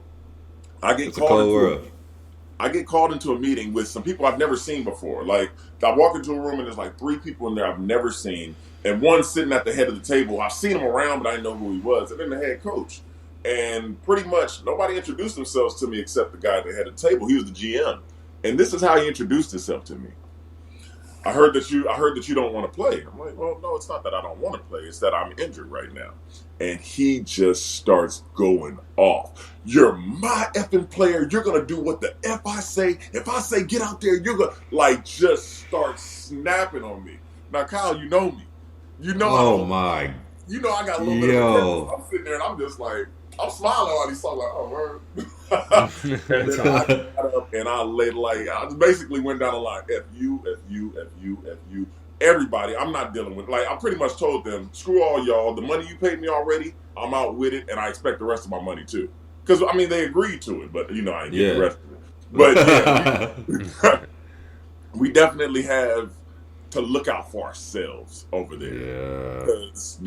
I get called into a meeting with some people I've never seen before. Like, I walk into a room and there's like 3 people in there I've never seen, and one sitting at the head of the table. I've seen him around, but I didn't know who he was. And then the head coach. And pretty much nobody introduced themselves to me except the guy at the head of the table. He was the GM. And this is how he introduced himself to me. I heard that you don't want to play. I'm like, well, no, it's not that I don't want to play. It's that I'm injured right now. And he just starts going off. You're my effing player. You're gonna do what the F I say. If I say get out there, you're gonna just start snapping on me. Now, Kyle, you know me. You know Oh my. You know I got a little bit of a purpose. I'm sitting there and I'm just like, I'm smiling while he's talking, like, oh, word. And then I got up and I just basically went down the line. F you. Everybody, I'm not dealing with, I pretty much told them, screw all y'all. The money you paid me already, I'm out with it, and I expect the rest of my money too. Because, they agreed to it, but, I didn't get the rest of it. But, yeah, we definitely have to look out for ourselves over there. Yeah. Because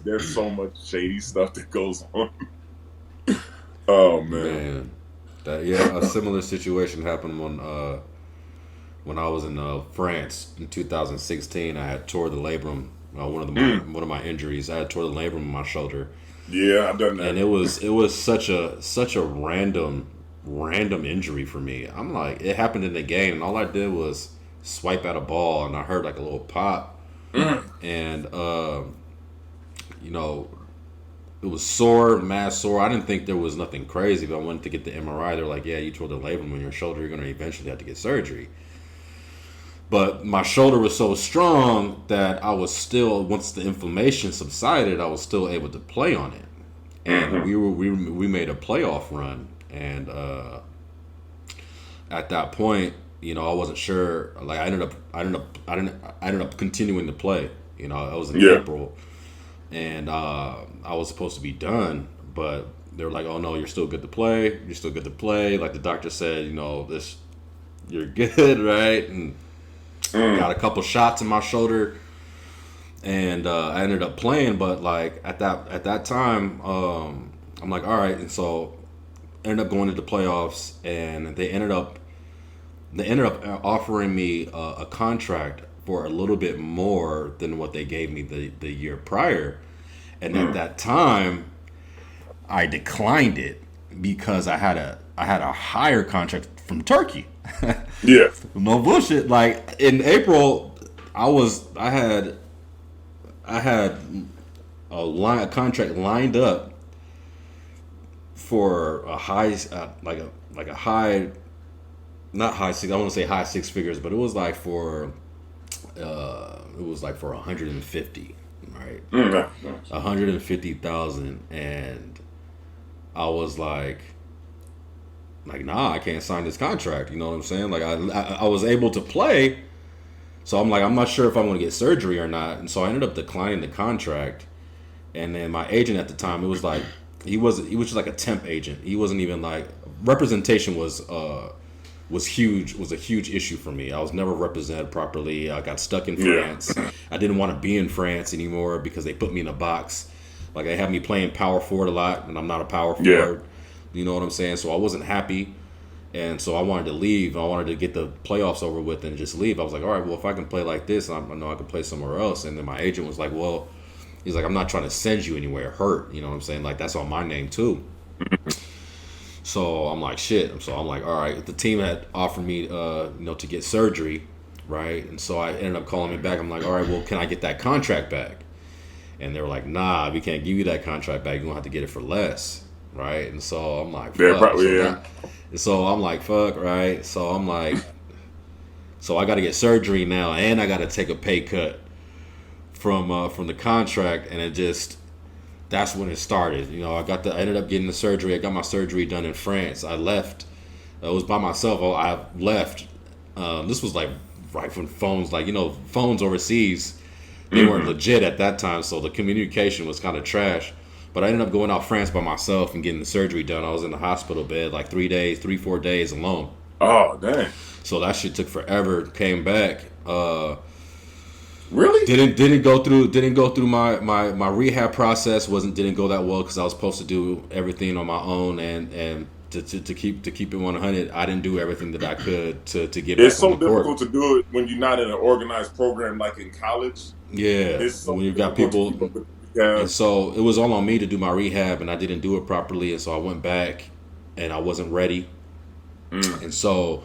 there's so much shady stuff that goes on. Oh, man. A similar situation happened when I was in France in 2016. I had tore the labrum. One of my injuries. I had tore the labrum in my shoulder. Yeah, I've done that. And it was such a random injury for me. I'm like, it happened in the game, and all I did was swipe at a ball, and I heard like a little pop, and it was sore, mad sore. I didn't think there was nothing crazy, but I went to get the MRI. They're like, yeah, you tore the labrum in your shoulder. You're going to eventually have to get surgery. But my shoulder was so strong that I was still, once the inflammation subsided, I was still able to play on it. And we made a playoff run, and at that point, I wasn't sure. Like I ended up continuing to play. It was in April, and I was supposed to be done, but they were like, "Oh no, you're still good to play. You're still good to play." Like the doctor said, you're good, right? And got a couple shots in my shoulder, and I ended up playing. But like at that time, I'm like, all right, and so ended up going to the playoffs, and they ended up offering me a contract for a little bit more than what they gave me the year prior. And at that time, I declined it because I had a higher contract from Turkey. Yeah. No bullshit. Like in April, I had a contract lined up for a high, like a high, not high six. I want to say high six figures, but it was like for 150, right? 150,000, and I was like, nah, I can't sign this contract. You know what I'm saying? Like I was able to play, so I'm like, I'm not sure if I'm going to get surgery or not, and so I ended up declining the contract. And then my agent at the time, it was like he was just like a temp agent. He wasn't even like representation was huge, was a huge issue for me. I was never represented properly. I got stuck in France. I didn't want to be in France anymore because they put me in a box. Like they had me playing power forward a lot, and I'm not a power forward. You know what I'm saying? So I wasn't happy, and so I wanted to leave. I wanted to get the playoffs over with and just leave. I was like, all right, well, if I can play like this, I know I can play somewhere else. And then my agent was like, well, he's like, I'm not trying to send you anywhere hurt. You know what I'm saying? Like that's on my name too. So I'm like, shit. So I'm like, all right. The team had offered me, to get surgery, right? And so I ended up calling me back. I'm like, all right, well, can I get that contract back? And they were like, nah, we can't give you that contract back. You're going to have to get it for less, right? And so I'm like, fuck. So I'm like, fuck, right? So I'm like, so I got to get surgery now, and I got to take a pay cut from the contract, and it just, that's when it started. I ended up getting the surgery. I got my surgery done in France. I left. It was by myself. I left. This was like right when phones, phones overseas, they weren't legit at that time, so the communication was kind of trash. But I ended up going out France by myself and getting the surgery done. I was in the hospital bed like 4 days alone. Oh, dang. So that shit took forever. Came back. Really? Didn't go through my rehab process. Didn't go that well because I was supposed to do everything on my own, and to keep it 100, I didn't do everything that I could to get back on the court. It's so difficult to do it when you're not in an organized program like in college. Yeah, when you've got people. And so it was all on me to do my rehab, and I didn't do it properly, and so I went back, and I wasn't ready. And so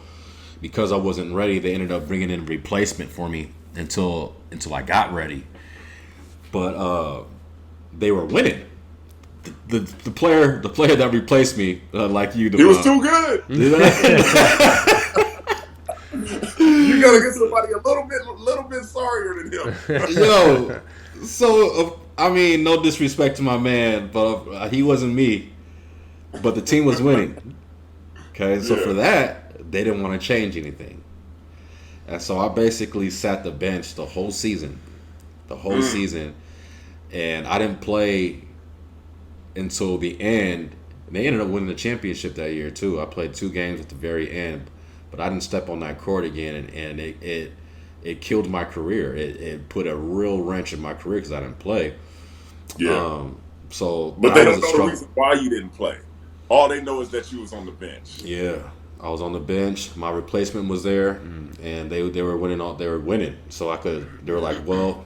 because I wasn't ready, they ended up bringing in a replacement for me until I got ready. But they were winning. The player that replaced me, like you, he was too good. You gotta get somebody a little bit sorrier than him. Yo, so I mean, no disrespect to my man, but he wasn't me. But the team was winning. Okay, so for that, they didn't want to change anything, and so I basically sat the bench the whole season, and I didn't play until the end. They ended up winning the championship that year too. I played 2 games at the very end, but I didn't step on that court again, and it killed my career. It put a real wrench in my career because I didn't play. Yeah. But they don't know the reason why you didn't play. All they know is that you was on the bench. Yeah, I was on the bench. My replacement was there, and they were winning. They were winning, so they were like, well,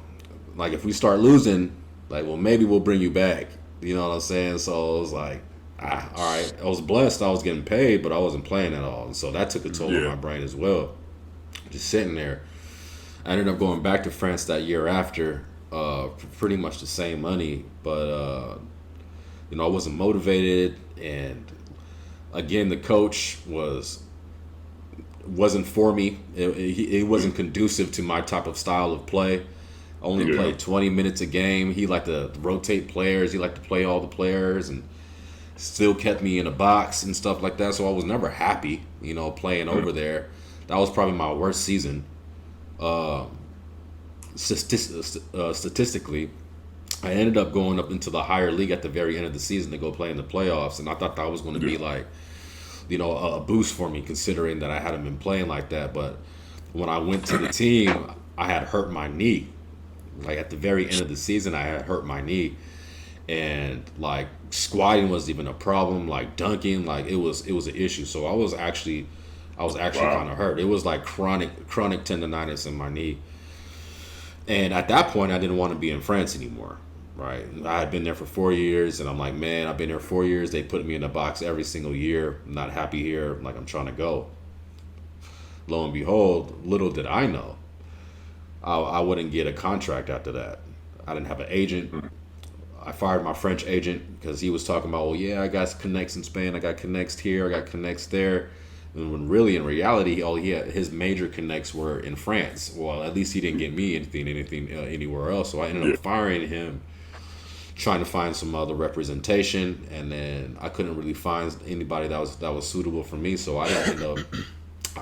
like if we start losing, like, well, maybe we'll bring you back. You know what I'm saying? So it was like, all right. I was blessed. I was getting paid, but I wasn't playing at all. And so that took a toll on my brain as well. Just sitting there. I ended up going back to France that year after, for pretty much the same money. But, I wasn't motivated. And, again, the coach wasn't for me. It wasn't conducive to my type of style of play. Only played 20 minutes a game. He liked to rotate players. He liked to play all the players and still kept me in a box and stuff like that. So I was never happy, playing over there. That was probably my worst season. Statistically, I ended up going up into the higher league at the very end of the season to go play in the playoffs. And I thought that was going to be like, a boost for me considering that I hadn't been playing like that. But when I went to the team, I had hurt my knee. Like at the very end of the season, I had hurt my knee, and like squatting wasn't even a problem. Like dunking, like it was an issue. So I was actually kind of hurt. It was like chronic tendonitis in my knee. And at that point, I didn't want to be in France anymore. Right? I had been there for 4 years, and I'm like, man, I've been there 4 years. They put me in a box every single year. I'm not happy here. Like I'm trying to go. Lo and behold, little did I know, I wouldn't get a contract after that. I didn't have an agent. I fired my French agent because he was talking about, well, yeah, I got connects in Spain. I got connects here. I got connects there. And when really, in reality, his major connects were in France. Well, at least he didn't get me anything anywhere else. So I ended up firing him, trying to find some other representation. And then I couldn't really find anybody that was suitable for me. So I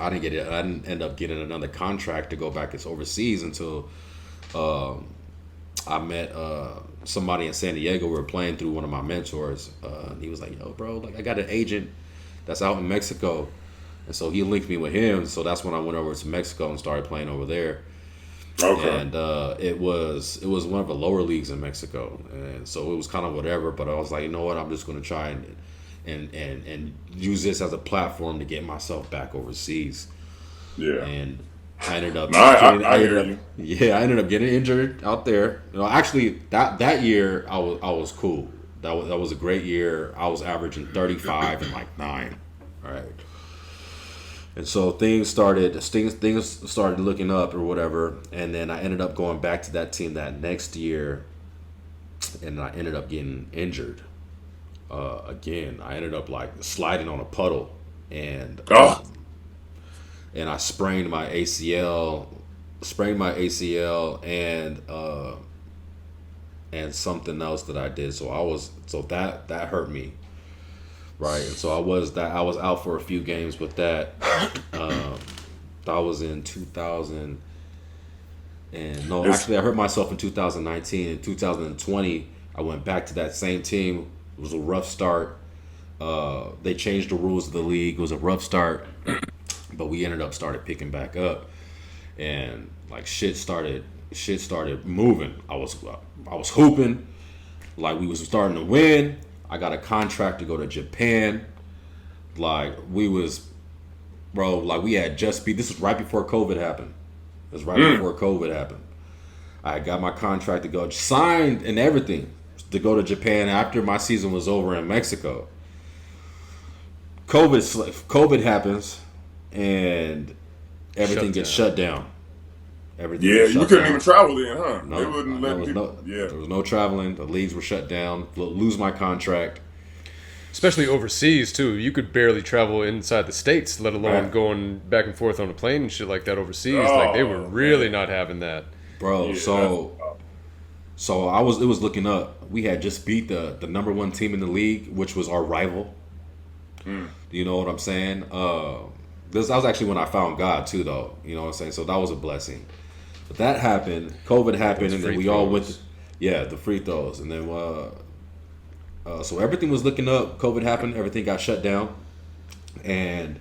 didn't end up getting another contract to go back overseas until I met somebody in San Diego. We were playing through one of my mentors. And he was like, yo, bro, like I got an agent that's out in Mexico. And so he linked me with him. So that's when I went over to Mexico and started playing over there. Okay. And it was one of the lower leagues in Mexico. And so it was kind of whatever. But I was like, you know what, I'm just going to try and use this as a platform to get myself back overseas. Yeah. And I ended up I ended up getting injured out there. Actually that year I was cool. That was a great year. I was averaging 35 and like 9. All right. And so things started looking up or whatever, and then I ended up going back to that team that next year, and I ended up getting injured. Again, I ended up like sliding on a puddle, and I sprained my ACL, and something else that I did. So that hurt me, right? And so I was out for a few games with that. That was in 2000. And no, actually, I hurt myself in 2019. In 2020, I went back to that same team. It was a rough start. They changed the rules of the league. It was a rough start, but we started picking back up, and like shit started moving. I was hooping, like we was starting to win. I got a contract to go to Japan. Like we had just beat. This was right before COVID happened. I got my contract to go, signed and everything, to go to Japan after my season was over in Mexico. COVID happens, and everything gets shut down. Everything Yeah, gets you shut couldn't down. even travel then, huh? No, They wouldn't there let was people. there was no traveling. The leagues were shut down. Lose my contract. Especially overseas too. You could barely travel inside the states, let alone Right. going back and forth on a plane and shit like that overseas. Oh, Like they were really man. not having that. Bro, Yeah, so it was looking up. We had just beat the number one team in the league, which was our rival. Do you know what I'm saying? This was actually when I found God too, though. You know what I'm saying? So that was a blessing. But that happened. COVID happened, Those and then free we all went. throws. The free throws, and then so everything was looking up. COVID happened. Everything got shut down, and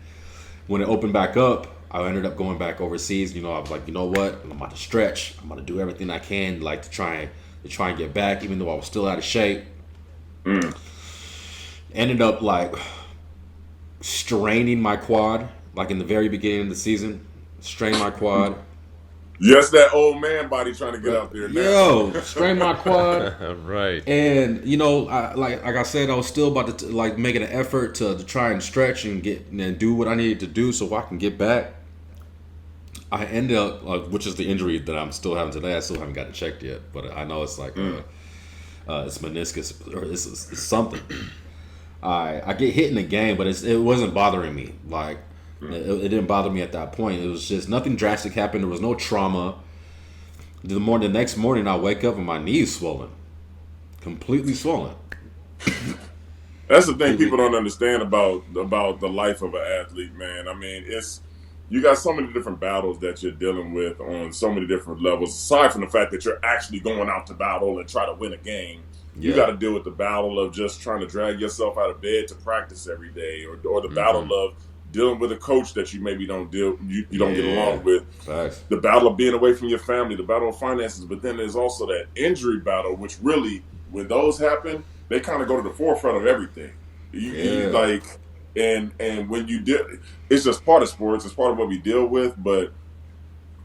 when it opened back up, I ended up going back overseas. You know, I was like, you know what? I'm about to stretch. I'm about to do everything I can, like to try and get back, even though I was still out of shape. Ended up like straining my quad, like in the very beginning of the season. Strained my quad. yes, that old man body trying to get out there now. Yo, strained my quad. Right. And you know, like I said, I was still about to like making an effort to try and stretch and get and do what I needed to do so I can get back. I ended up, which is the injury that I'm still having today. I still haven't got it checked yet, but I know it's like it's meniscus or it's something. I get hit in the game, but it wasn't bothering me. Like it didn't bother me at that point. It was just nothing drastic happened. There was no trauma. The next morning, I wake up and my knee's swollen, completely swollen. That's the thing people don't understand about the life of an athlete, man. I mean, you got so many different battles that you're dealing with on so many different levels. Aside from the fact that you're actually going out to battle and try to win a game, you got to deal with the battle of just trying to drag yourself out of bed to practice every day, or the battle of dealing with a coach that you maybe don't don't get along with. Facts. The battle of being away from your family, the battle of finances, but then there's also that injury battle, which really, when those happen, they kind of go to the forefront of everything. You like, and when you deal, it's just part of sports. It's part of what we deal with. But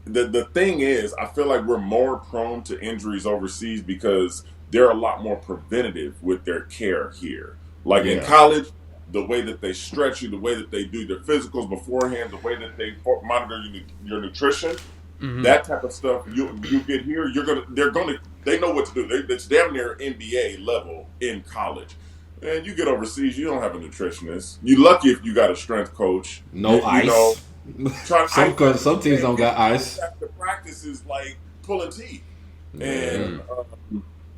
the thing is, I feel like we're more prone to injuries overseas because they're a lot more preventative with their care here. Like in college, the way that they stretch you, the way that they do their physicals beforehand, the way that they monitor your nutrition, that type of stuff. You get here, they know what to do. It's damn near NBA level in college. And you get overseas, you don't have a nutritionist. You're lucky if you got a strength coach. No ice. Some teams don't got ice. The practice is like pulling teeth, and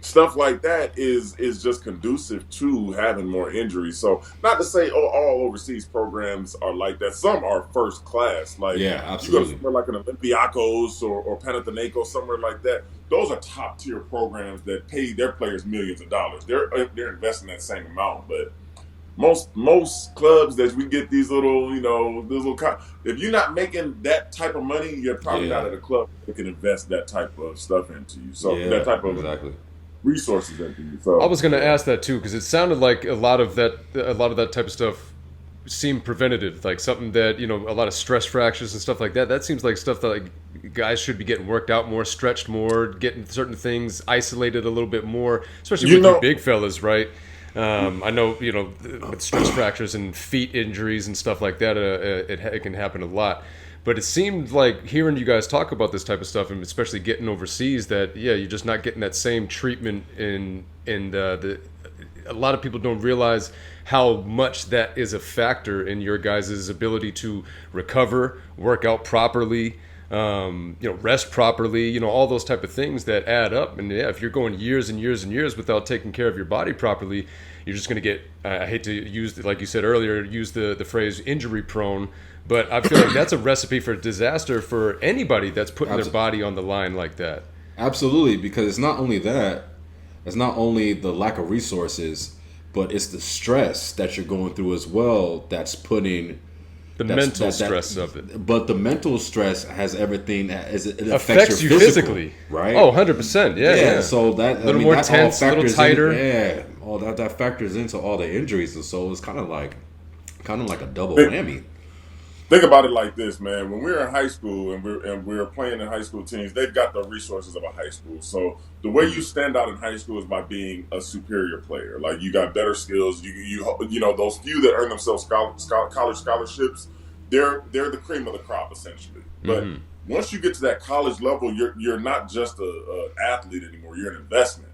stuff like that is just conducive to having more injuries. So not to say all overseas programs are like that. Some are first class. Like absolutely. You go to somewhere like an Olympiacos or Panathinaikos, somewhere like that. Those are top tier programs that pay their players millions of dollars. They're investing that same amount, but most clubs that we get these little, if you're not making that type of money, you're probably not at a club that can invest that type of stuff into you. So that type of resources into you. So I was going to ask that too, because it sounded like a lot of that type of stuff seemed preventative, like something that, a lot of stress fractures and stuff like that. That seems like stuff that like guys should be getting worked out more, stretched more, getting certain things isolated a little bit more, especially with you big fellas, right? I know, with stress fractures and feet injuries and stuff like that, it can happen a lot. But it seemed like hearing you guys talk about this type of stuff, and especially getting overseas, that you're just not getting that same treatment. A lot of people don't realize how much that is a factor in your guys' ability to recover, work out properly, rest properly, all those type of things that add up. And if you're going years and years and years without taking care of your body properly, you're just going to get, I hate to use, like you said earlier, use the phrase injury prone, but I feel like that's a recipe for disaster for anybody that's putting their body on the line like that. Absolutely, because it's not only that, it's not only the lack of resources, but it's the stress that you're going through as well that's putting... The mental stress of it. But the mental stress has everything. It affects you physically. Right? Oh, 100%. Yeah. So that a little more tense, a little tighter. All that factors into all the injuries. And so it's kind of like a double whammy. Think about it like this, man. When we're in high school and we're playing in high school teams, they've got the resources of a high school. So the way you stand out in high school is by being a superior player. Like you got better skills. You those few that earn themselves college scholarships. they're the cream of the crop essentially. But once you get to that college level, you're not just a athlete anymore. You're an investment.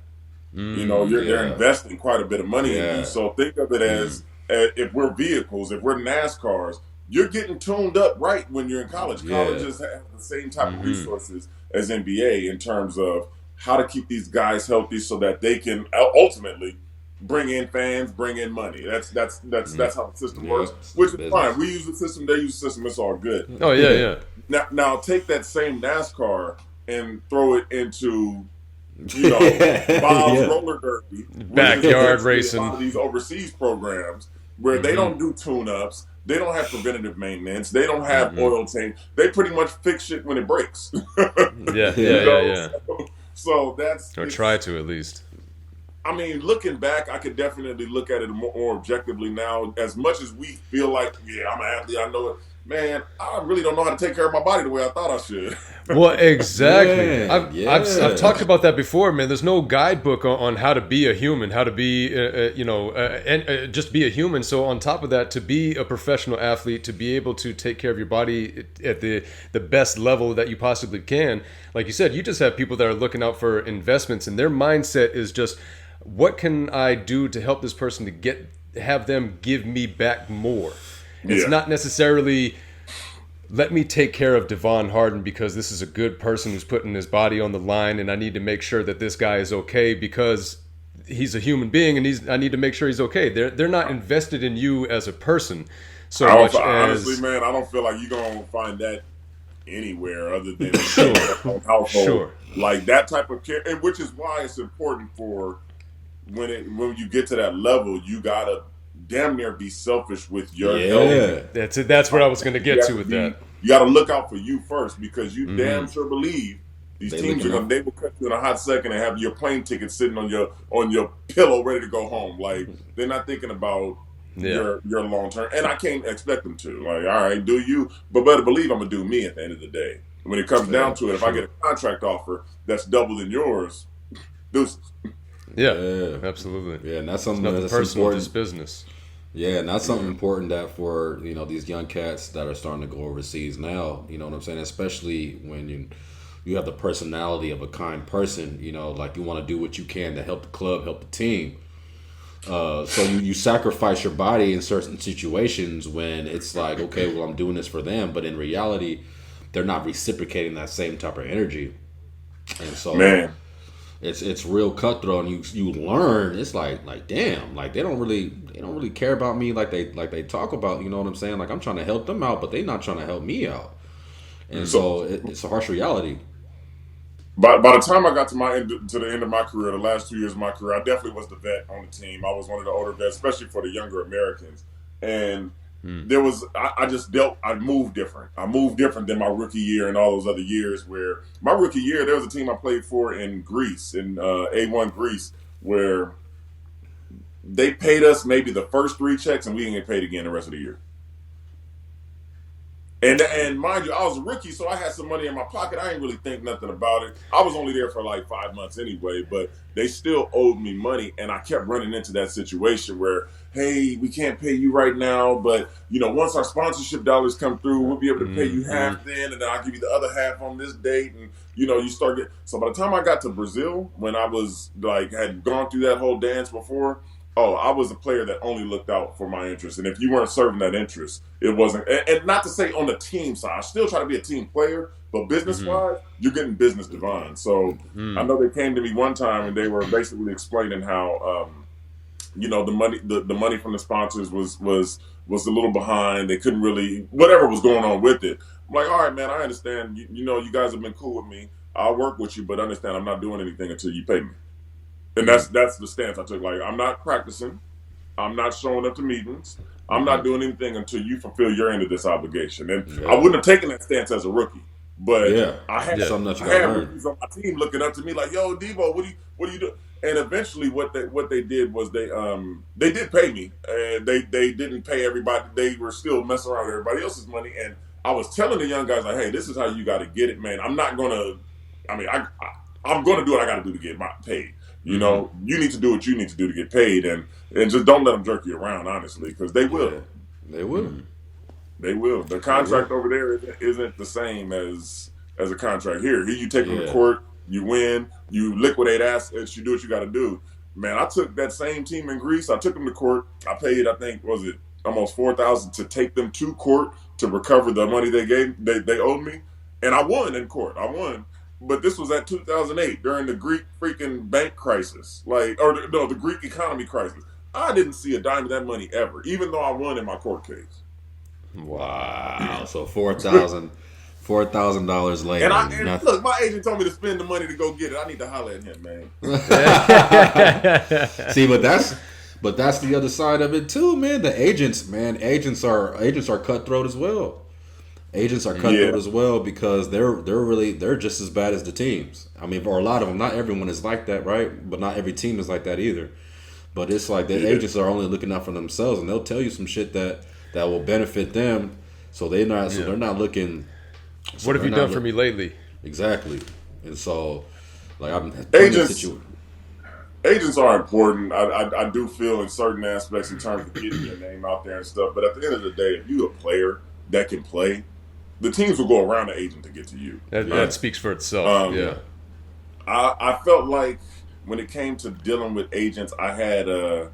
They're investing quite a bit of money in you. So think of it as if we're vehicles, if we're NASCARs, you're getting tuned up right when you're in college. Colleges have the same type of resources as NBA in terms of how to keep these guys healthy so that they can ultimately bring in fans, bring in money. That's how the system works, which is fine. We use the system, they use the system. It's all good. Oh yeah. Now take that same NASCAR and throw it into Bob's roller derby, backyard racing. A lot of these overseas programs where they don't do tune-ups, they don't have preventative maintenance, they don't have oil change. They pretty much fix shit when it breaks. Yeah. So that's try to at least. I mean, looking back, I could definitely look at it more objectively now. As much as we feel like, I'm an athlete, I know it. Man, I really don't know how to take care of my body the way I thought I should. Well, exactly. I've talked about that before, man. There's no guidebook on how to be a human, how to be, just be a human. So on top of that, to be a professional athlete, to be able to take care of your body at the best level that you possibly can, like you said, you just have people that are looking out for investments, and their mindset is just, what can I do to help this person to have them give me back more? It's not necessarily, let me take care of Devon Hardin because this is a good person who's putting his body on the line, and I need to make sure that this guy is okay because he's a human being, and I need to make sure he's okay. They're not invested in you as a person so much as... Honestly, man, I don't feel like you're going to find that anywhere other than household. Sure. Like that type of care, and which is why it's important for when you get to that level, you got to damn near be selfish with your health. That's it. That's what I was going to get to with that. You got to look out for you first because you damn sure believe these teams they will cut you in a hot second and have your plane ticket sitting on your pillow ready to go home. Like they're not thinking about your long term, and I can't expect them to. Like, all right, do you? But better believe I'm gonna do me at the end of the day. When it comes down to it, if I get a contract offer that's double than yours, deuces. Yeah, absolutely. Yeah, and that's something that's personal, just business. Yeah, and that's something important that for these young cats that are starting to go overseas now. You know what I'm saying? Especially when you have the personality of a kind person. Like you want to do what you can to help the club, help the team. So you sacrifice your body in certain situations when it's like, okay, well, I'm doing this for them, but in reality, they're not reciprocating that same type of energy, and so man. It's real cutthroat, and you learn. It's like damn, like they don't really care about me like they talk about. You know what I'm saying? Like I'm trying to help them out, but they're not trying to help me out, and so it's a harsh reality. By the time I got to the end of my career, the last 2 years of my career, I definitely was the vet on the team. I was one of the older vets, especially for the younger Americans, and there was I moved different. I moved different than my rookie year and all those other years where my rookie year, there was a team I played for in Greece, in A1 Greece, where they paid us maybe the first 3 checks and we didn't get paid again the rest of the year. And mind you, I was a rookie, so I had some money in my pocket. I didn't really think nothing about it. I was only there for like 5 months anyway, but they still owed me money, and I kept running into that situation where, hey, we can't pay you right now, but once our sponsorship dollars come through, we'll be able to pay you half then, and then I'll give you the other half on this date, and you start getting. So by the time I got to Brazil, when I was had gone through that whole dance before. Oh, I was a player that only looked out for my interest. And if you weren't serving that interest, it wasn't. And not to say on the team side, I still try to be a team player, but business-wise, you're getting business divine. So I know they came to me one time and they were basically explaining how, the money from the sponsors was a little behind. They couldn't really, whatever was going on with it. I'm like, all right, man, I understand. You guys have been cool with me. I'll work with you, but understand I'm not doing anything until you pay me. And that's the stance I took. Like, I'm not practicing. I'm not showing up to meetings. I'm not doing anything until you fulfill your end of this obligation. And I wouldn't have taken that stance as a rookie. But I had rookies on my team looking up to me like, yo, Debo, what do you do? And eventually what they did was they did pay me. And they didn't pay everybody. They were still messing around with everybody else's money. And I was telling the young guys, like, hey, this is how you got to get it, man. I'm not going to – I'm going to do what I got to do to get paid. You need to do what you need to do to get paid, and just don't let them jerk you around, honestly, because they will. Yeah, they will. They will. The contract over there isn't the same as a contract here. Here, you take them to Yeah. court, you win, you liquidate assets, you do what you got to do. Man, I took that same team in Greece. I took them to court. I paid, I think, was it almost $4,000 to take them to court to recover the money they owed me, and I won in court. I won. But this was at 2008 during the Greek freaking bank crisis, the Greek economy crisis. I didn't see a dime of that money ever, even though I won in my court case. Wow. So $4,000 later. And look, my agent told me to spend the money to go get it. I need to holler at him, man. See, but that's the other side of it too, man. The agents, man, agents are cutthroat as well. Agents are cutthroat as well because they're just as bad as the teams. I mean, for a lot of them, not everyone is like that, right? But not every team is like that either. But it's like the agents are only looking out for themselves, and they'll tell you some shit that will benefit them. So they're not looking. So what have you done for me lately? Exactly, and so like agents are important. I do feel in certain aspects in terms of getting your name out there and stuff. But at the end of the day, if you're a player that can play, the teams will go around the agent to get to you. That speaks for itself. I felt like when it came to dealing with agents, I had a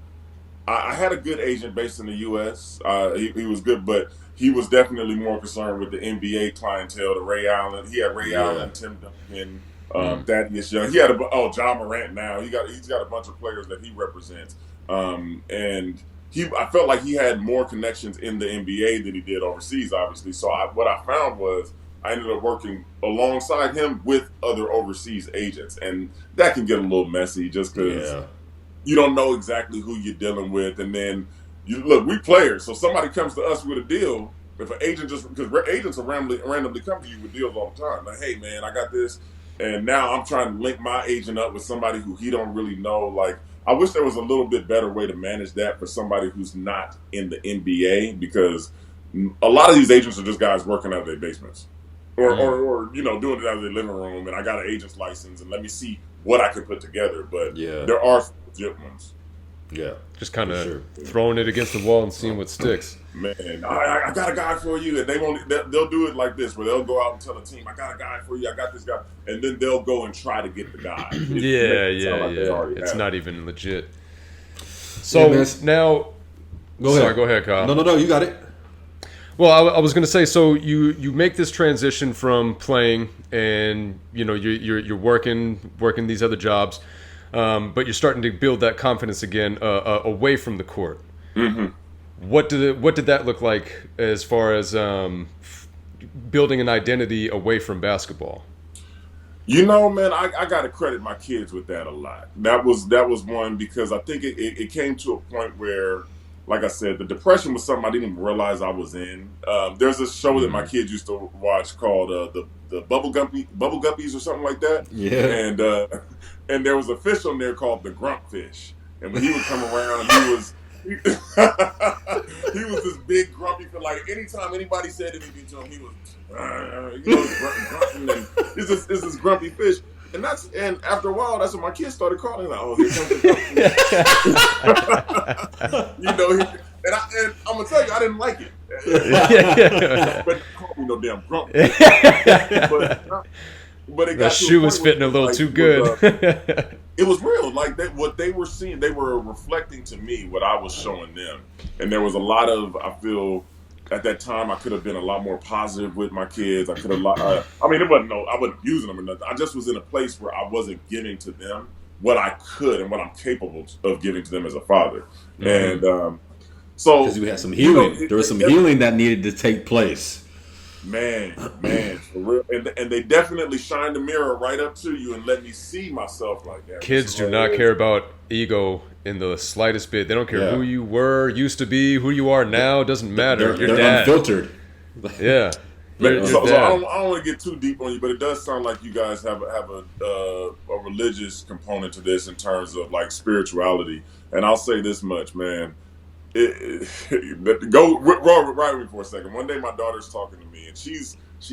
good agent based in the U.S. He was good, but he was definitely more concerned with the NBA clientele, the Ray Allen. He had Ray Allen, Tim Duncan, Thaddeus Young. He had John Morant now. He's got a bunch of players that he represents. And I felt like he had more connections in the NBA than he did overseas, obviously. So what I found was I ended up working alongside him with other overseas agents. And that can get a little messy just because you don't know exactly who you're dealing with. And then, we players. So somebody comes to us with a deal. If an agent because agents will randomly come to you with deals all the time. Like, hey, man, I got this. And now I'm trying to link my agent up with somebody who he don't really know. Like, I wish there was a little bit better way to manage that for somebody who's not in the NBA, because a lot of these agents are just guys working out of their basements or doing it out of their living room. And I got an agent's license and let me see what I can put together. But there are legit ones. Yeah. Just kind of throwing it against the wall and seeing what sticks. Man, I got a guy for you, and they'll do it like this, where they'll go out and tell a team, I got a guy for you, I got this guy, and then they'll go and try to get the guy. It's not even legit. So now, go ahead, Kyle. No, you got it. Well, I was going to say, so you make this transition from playing, and you're working these other jobs, but you're starting to build that confidence again away from the court. Mm-hmm. What did that look like as far as building an identity away from basketball? Man, I got to credit my kids with that a lot. That was one, because I think it came to a point where, like I said, the depression was something I didn't even realize I was in. There's a show that my kids used to watch called the Bubble Guppies or something like that. Yeah. And there was a fish on there called the Grump Fish. And when he would come around, he was this big grumpy fish. Like, anytime anybody said anything to him, he was grunting, and it's this grumpy fish. And after a while, that's what my kids started calling. Like, oh, here comes the grumpy. And I'm gonna tell you, I didn't like it. But call me no damn grumpy. But it got that shoe was fitting a little too good. It was real. Like, what they were seeing, they were reflecting to me what I was showing them. And there was a lot of, I feel, at that time, I could have been a lot more positive with my kids. I could have, I wasn't using them or nothing. I just was in a place where I wasn't giving to them what I could and what I'm capable of giving to them as a father. Mm-hmm. And so, because you had some healing, there was some healing that needed to take place. Man, for real. And they definitely shined the mirror right up to you and let me see myself like that. Kids do not care about ego in the slightest bit. They don't care who you were, used to be, who you are now. It doesn't matter. They're unfiltered. Yeah. So I don't want to get too deep on you, but it does sound like you guys have a religious component to this in terms of, like, spirituality. And I'll say this much, man. Go right with me for a second. One day my daughter's talking to me, and she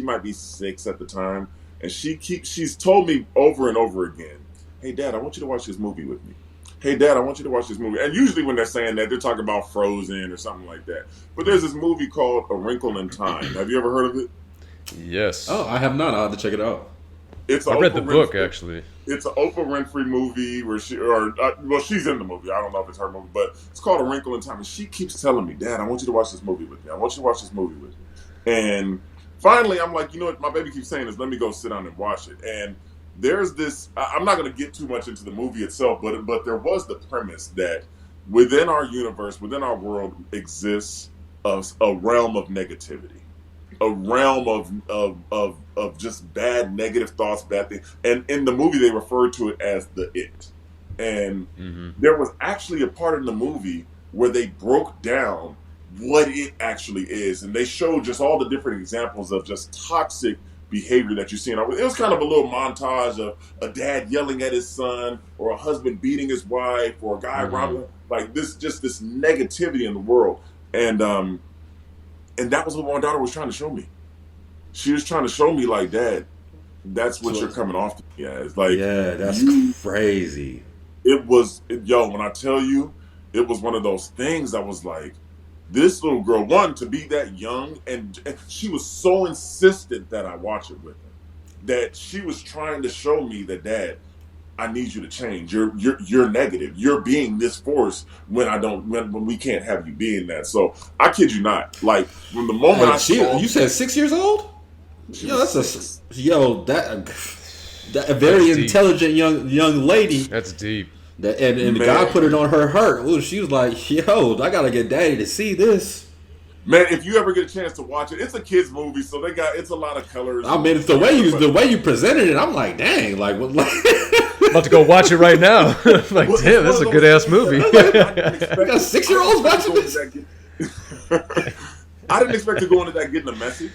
might be 6 at the time, and she's told me over and over again, hey, Dad, I want you to watch this movie with me. "Hey, Dad, I want you to watch this movie." And usually when they're saying that, they're talking about Frozen or something like that. But there's this movie called A Wrinkle in Time. Have you ever heard of it? Yes. Oh, I have not. I'll have to check it out. It's an I read the Oprah book, Winfrey. actually. It's an Oprah Winfrey movie where well, she's in the movie. I don't know if it's her movie, but it's called A Wrinkle in Time. And she keeps telling me, "Dad, I want you to watch this movie with me. I want you to watch this movie with me." And finally, I'm like, you know what? My baby keeps saying is, "Let me go sit down and watch it." And there's this. I'm not going to get too much into the movie itself, but there was the premise that within our universe, within our world, exists a realm of negativity, a realm of just bad negative thoughts, bad things. And in the movie they referred to it as the it. And there was actually a part in the movie where they broke down what it actually is, and they showed just all the different examples of just toxic behavior that you see. And it was kind of a little montage of a dad yelling at his son, or a husband beating his wife, or a guy robbing, like this, just this negativity in the world. And that was what my daughter was trying to show me. She was trying to show me, like, "Dad, that's what you're coming off to me as." Like, Yeah, that's crazy. When I tell you, it was one of those things that was like, this little girl, one, to be that young, and she was so insistent that I watch it with her, that she was trying to show me that, "Dad, I need you to change. You're negative. You're being this force when we can't have you being that." So I kid you not. Like, from the moment You said 6 years old? Yo, that's six. a very That's deep. intelligent young lady. That's deep. And the guy put it on her heart. Ooh, she was like, "Yo, I gotta get Daddy to see this." Man, if you ever get a chance to watch it, it's a kids movie, so it's a lot of colors. I mean, it's the way you presented it. I'm like, dang, like what? Like, I'm about to go watch it right now. Like, damn, this is a good ass movie. we got 6-year-olds watching this. I didn't expect to go into that getting a message.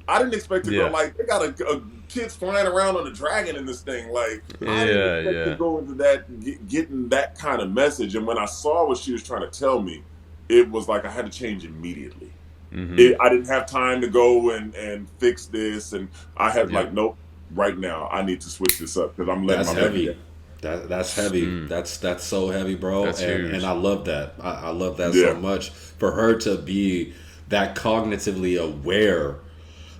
I didn't expect to Yeah. go, like, they got a kids flying around on a dragon in this thing. Like, I didn't expect to go into that getting that kind of message. And when I saw what she was trying to tell me, it was like I had to change immediately. I didn't have time to go and fix this, and I had like, nope, right now I need to switch this up because I'm letting That's my heavy. baby. That's heavy. That's so heavy, bro. That's huge. And I love that. I love that so much. For her to be that cognitively aware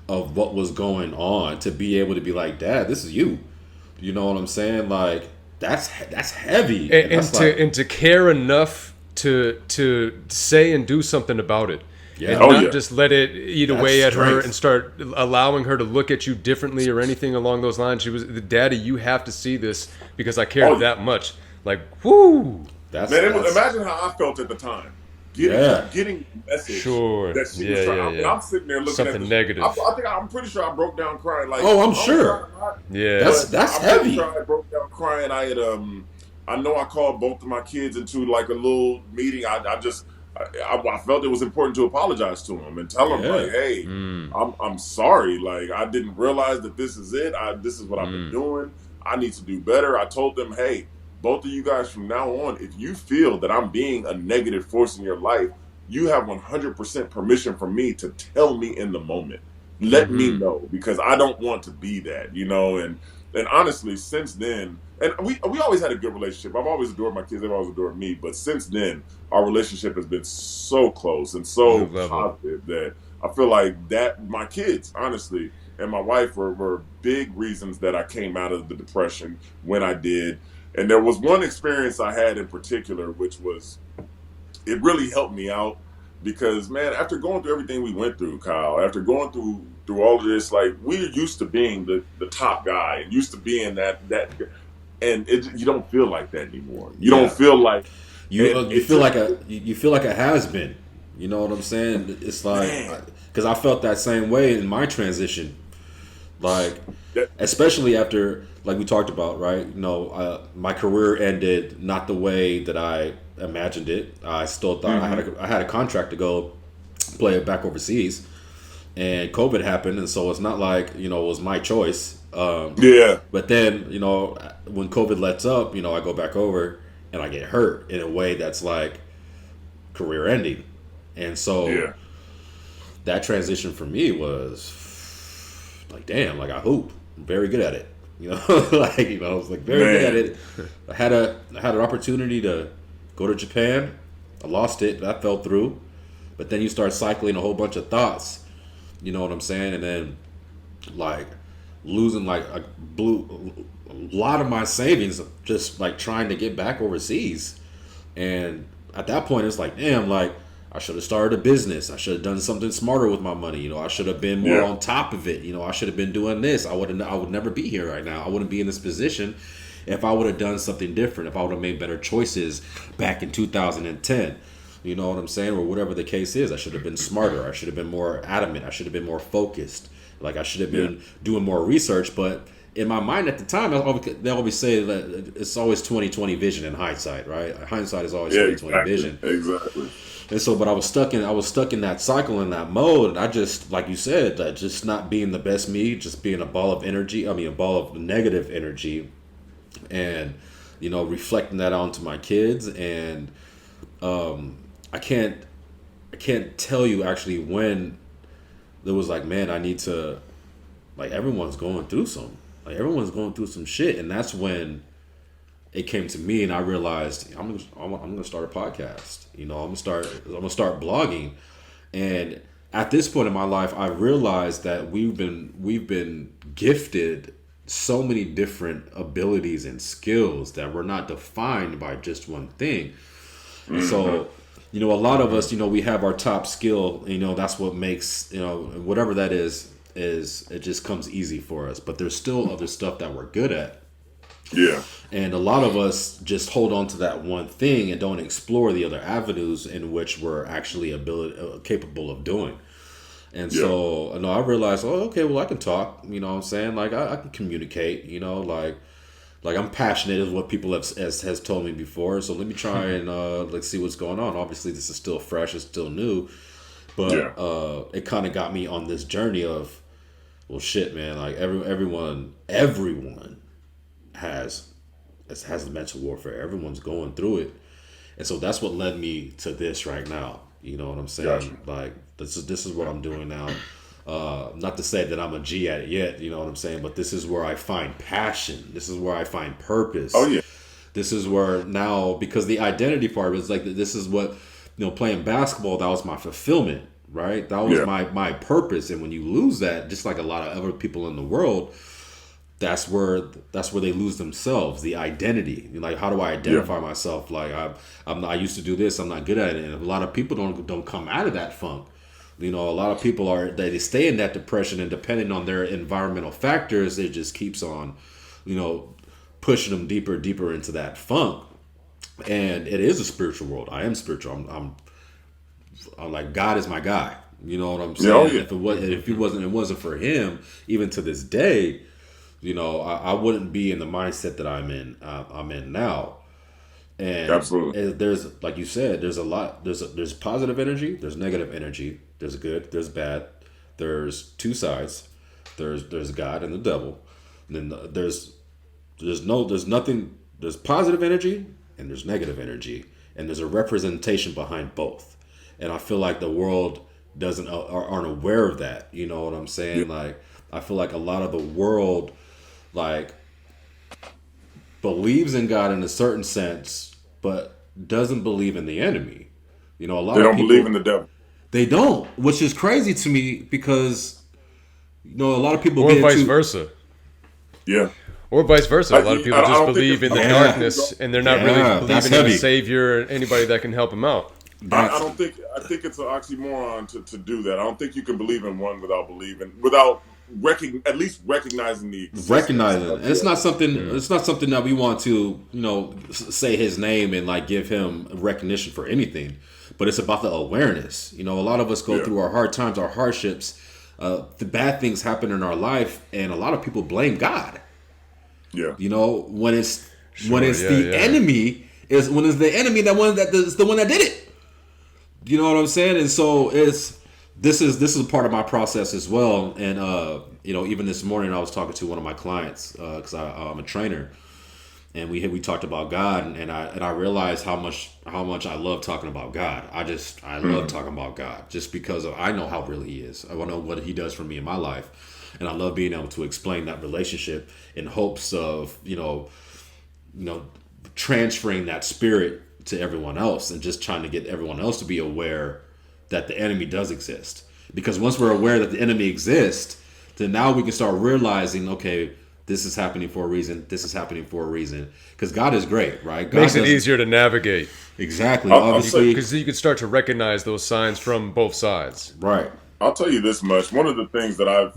of what was going on, to be able to be like, "Dad, this is you." You know what I'm saying? Like, that's heavy. And to care enough to say and do something about it. Yeah. And not just let it eat away at her strength. and start allowing her to look at you differently or anything along those lines. She was, "Daddy, you have to see this because I care that much." Like, whoo. Imagine how I felt at the time. Getting a message that she was trying. Yeah. I'm sitting there looking something at negative. I'm pretty sure I broke down crying. Like, I'm sure. That's heavy. Sure I broke down crying. I had I know I called both of my kids into like a little meeting. I felt it was important to apologize to them and tell them, like, "Hey, I'm sorry. Like, I didn't realize that this is it. This is what I've been doing. I need to do better." I told them, "Hey, both of you guys, from now on, if you feel that I'm being a negative force in your life, you have 100% permission from me to tell me in the moment. Let me know, because I don't want to be that, you know." And honestly, since then, and we always had a good relationship. I've always adored my kids. They've always adored me. But since then, our relationship has been so close and so positive that I feel like that my kids, honestly, and my wife were big reasons that I came out of the depression when I did. And there was one experience I had in particular, which was, it really helped me out because, man, after going through everything we went through, Kyle, after going through all of this, like, we're used to being the top guy and used to being that and you don't feel like that anymore. You don't feel like you feel like a has been. You know what I'm saying? It's like, because I felt that same way in my transition, like, especially after, like we talked about, right? You know, my career ended not the way that I imagined it. I still thought I had a contract to go play it back overseas, and COVID happened, and so it's not like, you know, it was my choice. But then, you know, when COVID lets up, you know, I go back over and I get hurt in a way that's like career ending, and so that transition for me was like, damn, like I hoop, I'm very good at it. I was like very good at it. I had an opportunity to go to Japan. I lost it. That fell through. But then you start cycling a whole bunch of thoughts. You know what I'm saying? And then like losing like a lot of my savings just like trying to get back overseas. And at that point it's like, damn, like I should have started a business. I should have done something smarter with my money. I should have been more on top of it. I should have been doing this. I would never be here right now. I wouldn't be in this position if I would have done something different. If I would have made better choices back in 2010. You know what I'm saying? Or whatever the case is. I should have been smarter. I should have been more adamant. I should have been more focused. Like I should have been doing more research. But in my mind at the time, they always say that it's always 20/20 vision in hindsight, right? Hindsight is always 20/20 vision. Exactly. And so, but I was stuck in that cycle, in that mode. And I just, like you said, just not being the best me, just being a ball of energy. I mean, a ball of negative energy, and reflecting that onto my kids. And I can't tell you actually when there was like, man, I need to, like, everyone's going through some shit, and that's when it came to me, and I realized I'm gonna start a podcast. I'm gonna start blogging, and at this point in my life, I realized that we've been gifted so many different abilities and skills that we're not defined by just one thing. Mm-hmm. So, a lot of us, we have our top skill. That's what makes whatever that is it just comes easy for us. But there's still other stuff that we're good at. Yeah. And a lot of us just hold on to that one thing and don't explore the other avenues in which we're actually capable of doing. And so, I realized, okay, well, I can talk, you know what I'm saying? Like, I can communicate, like I'm passionate is what people has told me before. So let me try and, let's see what's going on. Obviously, this is still fresh, it's still new. But it kind of got me on this journey of, well, shit, man, like everyone has mental warfare. Everyone's going through it. And so that's what led me to this right now. You know what I'm saying? Gotcha. Like this is what I'm doing now. Not to say that I'm a G at it yet, you know what I'm saying? But this is where I find passion. This is where I find purpose. Oh yeah. This is where now, because the identity part is like, this is what, playing basketball, that was my fulfillment, right? That was my purpose. And when you lose that, just like a lot of other people in the world, that's where they lose themselves, the identity. Like, how do I identify myself? Like, I used to do this, I'm not good at it. And a lot of people don't come out of that funk. A lot of people they stay in that depression, and depending on their environmental factors, it just keeps on, pushing them deeper into that funk. And it is a spiritual world. I am spiritual. I'm like, God is my guy. You know what I'm saying? If it wasn't for him, even to this day, I wouldn't be in the mindset that I'm in now. And absolutely, there's, like you said, there's a lot. There's positive energy. There's negative energy. There's good. There's bad. There's two sides. There's God and the devil. And then there's nothing. There's positive energy and there's negative energy, and there's a representation behind both. And I feel like the world aren't aware of that. You know what I'm saying? Yeah. Like, I feel like a lot of the world, like, believes in God in a certain sense, but doesn't believe in the enemy. A lot they of don't people believe in the devil. They don't, which is crazy to me, because a lot of people or vice versa. Yeah. Or vice versa. A lot of people just believe in the darkness, and they're not really believing in a savior or anybody that can help them out. I think it's an oxymoron to do that. I don't think you can believe in one without at least recognizing the existence. It's not something. It's not something that we want to, say his name and like give him recognition for anything. But it's about the awareness. A lot of us go through our hard times, our hardships. The bad things happen in our life, and a lot of people blame God. Yeah. When it's the enemy is the enemy that's the one that did it. You know what I'm saying? And so this is a part of my process as well. And even this morning I was talking to one of my clients, because I'm a trainer, and we talked about God, and I realized how much I love talking about God. I love talking about God just because I know how real He is. I know what He does for me in my life, and I love being able to explain that relationship in hopes of transferring that spirit to everyone else, and just trying to get everyone else to be aware that the enemy does exist. Because once we're aware that the enemy exists, then now we can start realizing, okay, this is happening for a reason. This is happening for a reason. Because God is great, right? God Makes it easier to navigate. Exactly. Obviously, Because you can start to recognize those signs from both sides. Right. I'll tell you this much. One of the things that I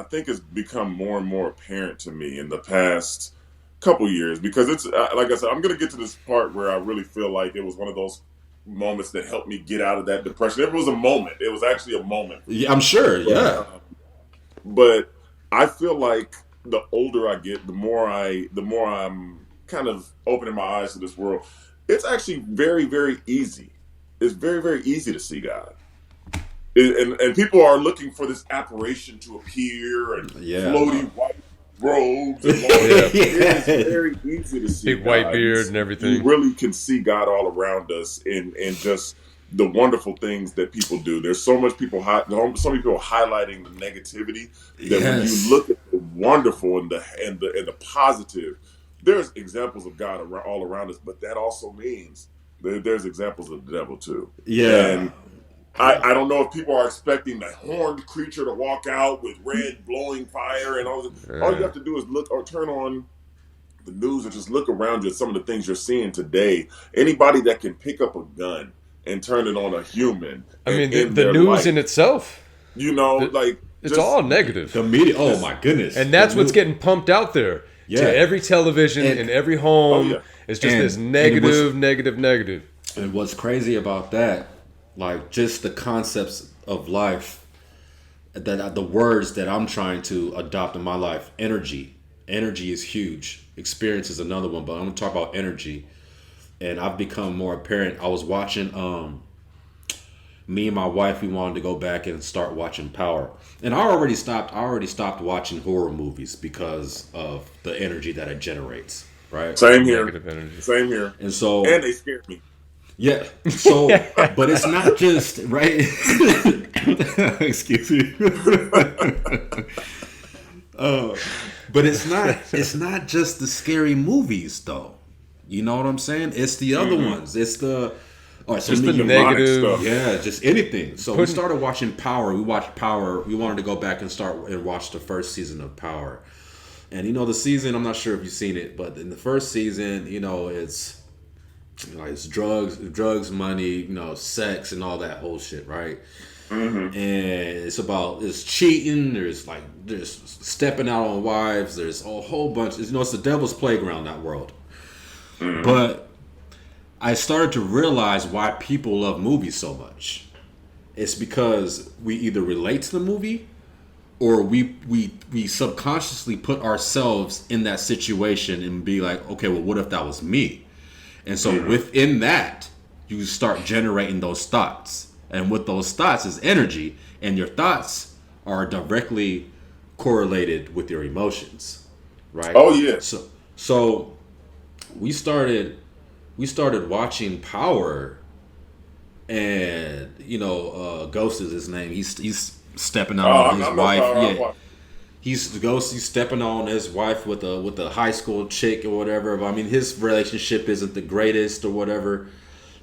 think has become more and more apparent to me in the past couple years, because it's like I said, I'm going to get to this part where I really feel like it was one of those moments that helped me get out of that depression. It was a moment. It was actually a moment. Yeah, I'm sure. Yeah. But I feel like the older I get, the more I'm kind of opening my eyes to this world. It's actually very, very easy. It's very, very easy to see God. And people are looking for this apparition to appear and floaty white robes. And it is very easy to see big God. white beard and everything. You really can see God all around us in just the wonderful things that people do. There's so many people highlighting the negativity that when you look at the wonderful and the positive, there's examples of God all around us. But that also means there's examples of the devil too. Yeah. And I don't know if people are expecting the horned creature to walk out with red blowing fire and all that. All you have to do is look or turn on the news and just look around you at some of the things you're seeing today. Anybody that can pick up a gun and turn it on a human. I mean, the news in itself. It's all negative. The media. Oh my goodness. And that's what's getting pumped out there to every television and every home. It's just this negative. And what's crazy about that, like just the concepts of life, that the words that I'm trying to adopt in my life. Energy is huge. Experience is another one, but I'm gonna talk about energy. And I've become more apparent. I was watching, me and my wife, we wanted to go back and start watching Power. And I already stopped watching horror movies because of the energy that it generates, right? Same here. And and they scared me. Yeah. So, but it's not just, right? Excuse me. But it's not just the scary movies though. You know what I'm saying? It's the other ones. It's the just the negative stuff. Yeah, just anything. So we started watching Power. We watched Power. We wanted to go back and watch the first season of Power. And the season, I'm not sure if you've seen it, but in the first season, it's it's drugs, money, sex and all that whole shit, right? Mm-hmm. And it's cheating. There's stepping out on wives. There's a whole bunch. It's the devil's playground, that world. Mm-hmm. But I started to realize why people love movies so much. It's because we either relate to the movie or we subconsciously put ourselves in that situation and be like, okay, well, what if that was me? And so within that, you start generating those thoughts. And with those thoughts is energy. And your thoughts are directly correlated with your emotions. Right? Oh, yeah. So we started watching Power, and Ghost is his name. He's stepping on his wife. He's stepping on his wife with a high school chick or whatever. I mean, his relationship isn't the greatest or whatever.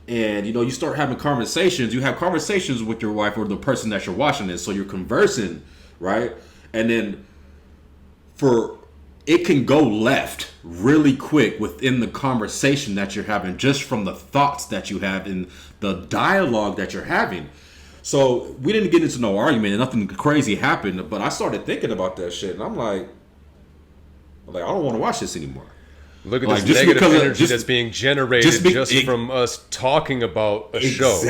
And you start having conversations. You have conversations with your wife or the person that you're watching this. So you're conversing, right? And then it can go left really quick within the conversation that you're having, just from the thoughts that you have and the dialogue that you're having. So we didn't get into no argument and nothing crazy happened, but I started thinking about that shit, and I'm like, I don't want to watch this anymore. Look at this negative energy that's being generated just from us talking about a show.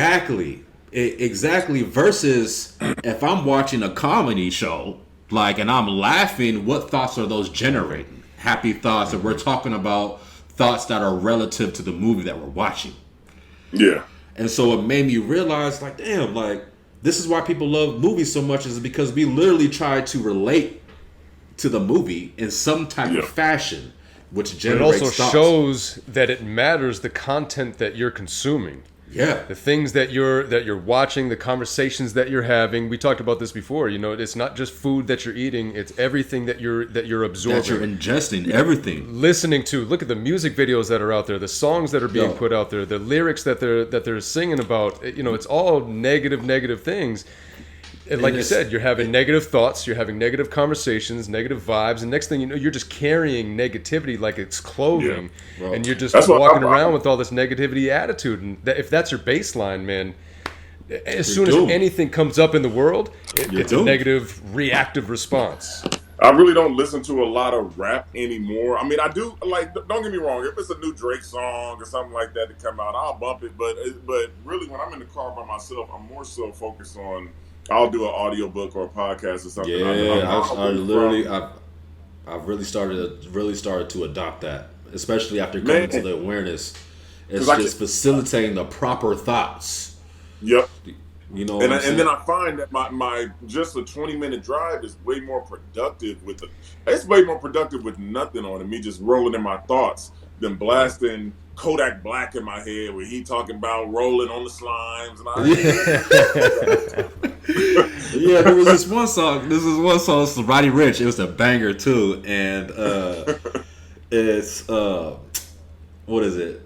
Exactly. Versus if I'm watching a comedy show, and I'm laughing, what thoughts are those generating? Happy thoughts, and we're talking about thoughts that are relative to the movie that we're watching. Yeah. And so it made me realize, damn, this is why people love movies so much, is because we literally try to relate to the movie in some type of fashion. which But it generates also thoughts. shows that it matters the content that you're consuming. Yeah. The things that you're watching, the conversations that you're having. We talked about this before. It's not just food that you're eating; it's everything that you're absorbing, That you're ingesting, everything. listening to. Look at the music videos that are out there, the songs that are being put out there, the lyrics that they're singing about. It's all negative things. And like you said, you're having negative thoughts, you're having negative conversations, negative vibes, and next thing you know, you're just carrying negativity like it's clothing, and you're just walking around with all this negativity attitude. And if that's your baseline, man, as soon as anything comes up in the world, it's a negative, reactive response. I really don't listen to a lot of rap anymore. I mean, I do like. Don't get me wrong. If it's a new Drake song or something like that to come out, I'll bump it. But really, when I'm in the car by myself, I'm more so focused on. I'll do an audiobook or a podcast or something. I've really started to adopt that, especially after coming to the awareness. It's just facilitating the proper thoughts. Yep. And then I find that my just a 20-minute drive is way more productive it's way more productive with nothing on it, me just rolling in my thoughts than blasting Kodak Black in my head where he talking about rolling on the slimes and yeah, there was this one song. It's Roddy Ricch. It was a banger too, and it's what is it?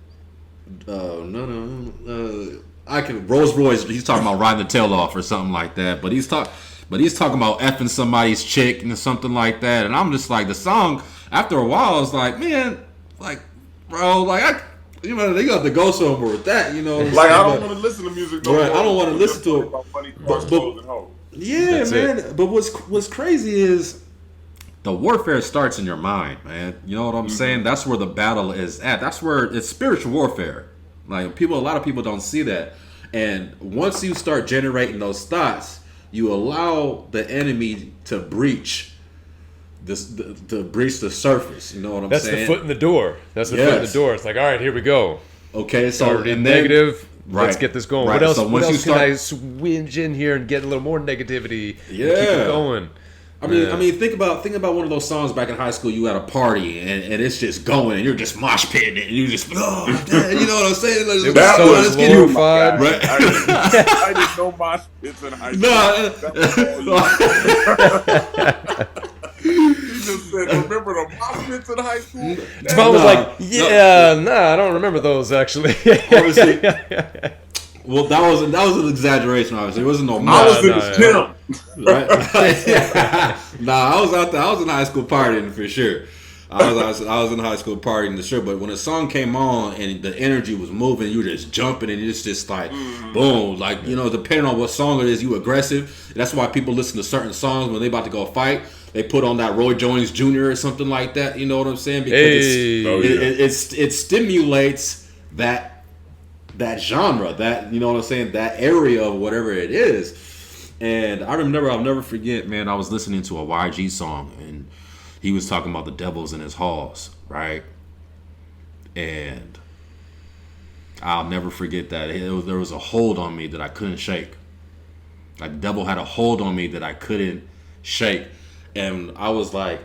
Rolls Royce. He's talking about riding the tail off or something like that. But he's talking about effing somebody's chick and something like that. And I'm just like, the song. After a while, I was like, man, like, bro, like they got to go somewhere with that, Like I don't want to listen to music no more. I don't want to listen to it. Yeah, man. But what's crazy is the warfare starts in your mind, man. You know what I'm saying? That's where the battle is at. That's where it's spiritual warfare. Like a lot of people don't see that. And once you start generating those thoughts, you allow the enemy to breach the surface. You know what I'm saying? That's the foot in the door. That's the foot in the door. It's like, all right, here we go. Okay, so already negative. Right, let's get this going. Right. What else? So what else can I swinge in here and get a little more negativity? Yeah, and keep it going. I mean, think about one of those songs back in high school. You at a party and it's just going, and you're just mosh pitting it, and you just, oh, man, you know what I'm saying? Like, it was so glorified, right? I didn't know mosh pits in high school. You just said, remember the mosh pits in high school? Devon was like, I don't remember those actually. Obviously. Well, that was an exaggeration. Obviously, it wasn't no. I was in the gym. Right? I was out there. I was in high school partying for sure. I was in high school partying for sure. But when a song came on and the energy was moving, you were just jumping, and it's just like boom, like depending on what song it is, you aggressive. That's why people listen to certain songs when they about to go fight. They put on that Roy Jones Jr. or something like that. You know what I'm saying? Because it stimulates that genre, that, you know what I'm saying, that area of whatever it is. And I'll never forget, man, I was listening to a YG song and he was talking about the devils in his halls, right? And I'll never forget that. There was a hold on me that I couldn't shake. Like the devil had a hold on me that I couldn't shake. And I was like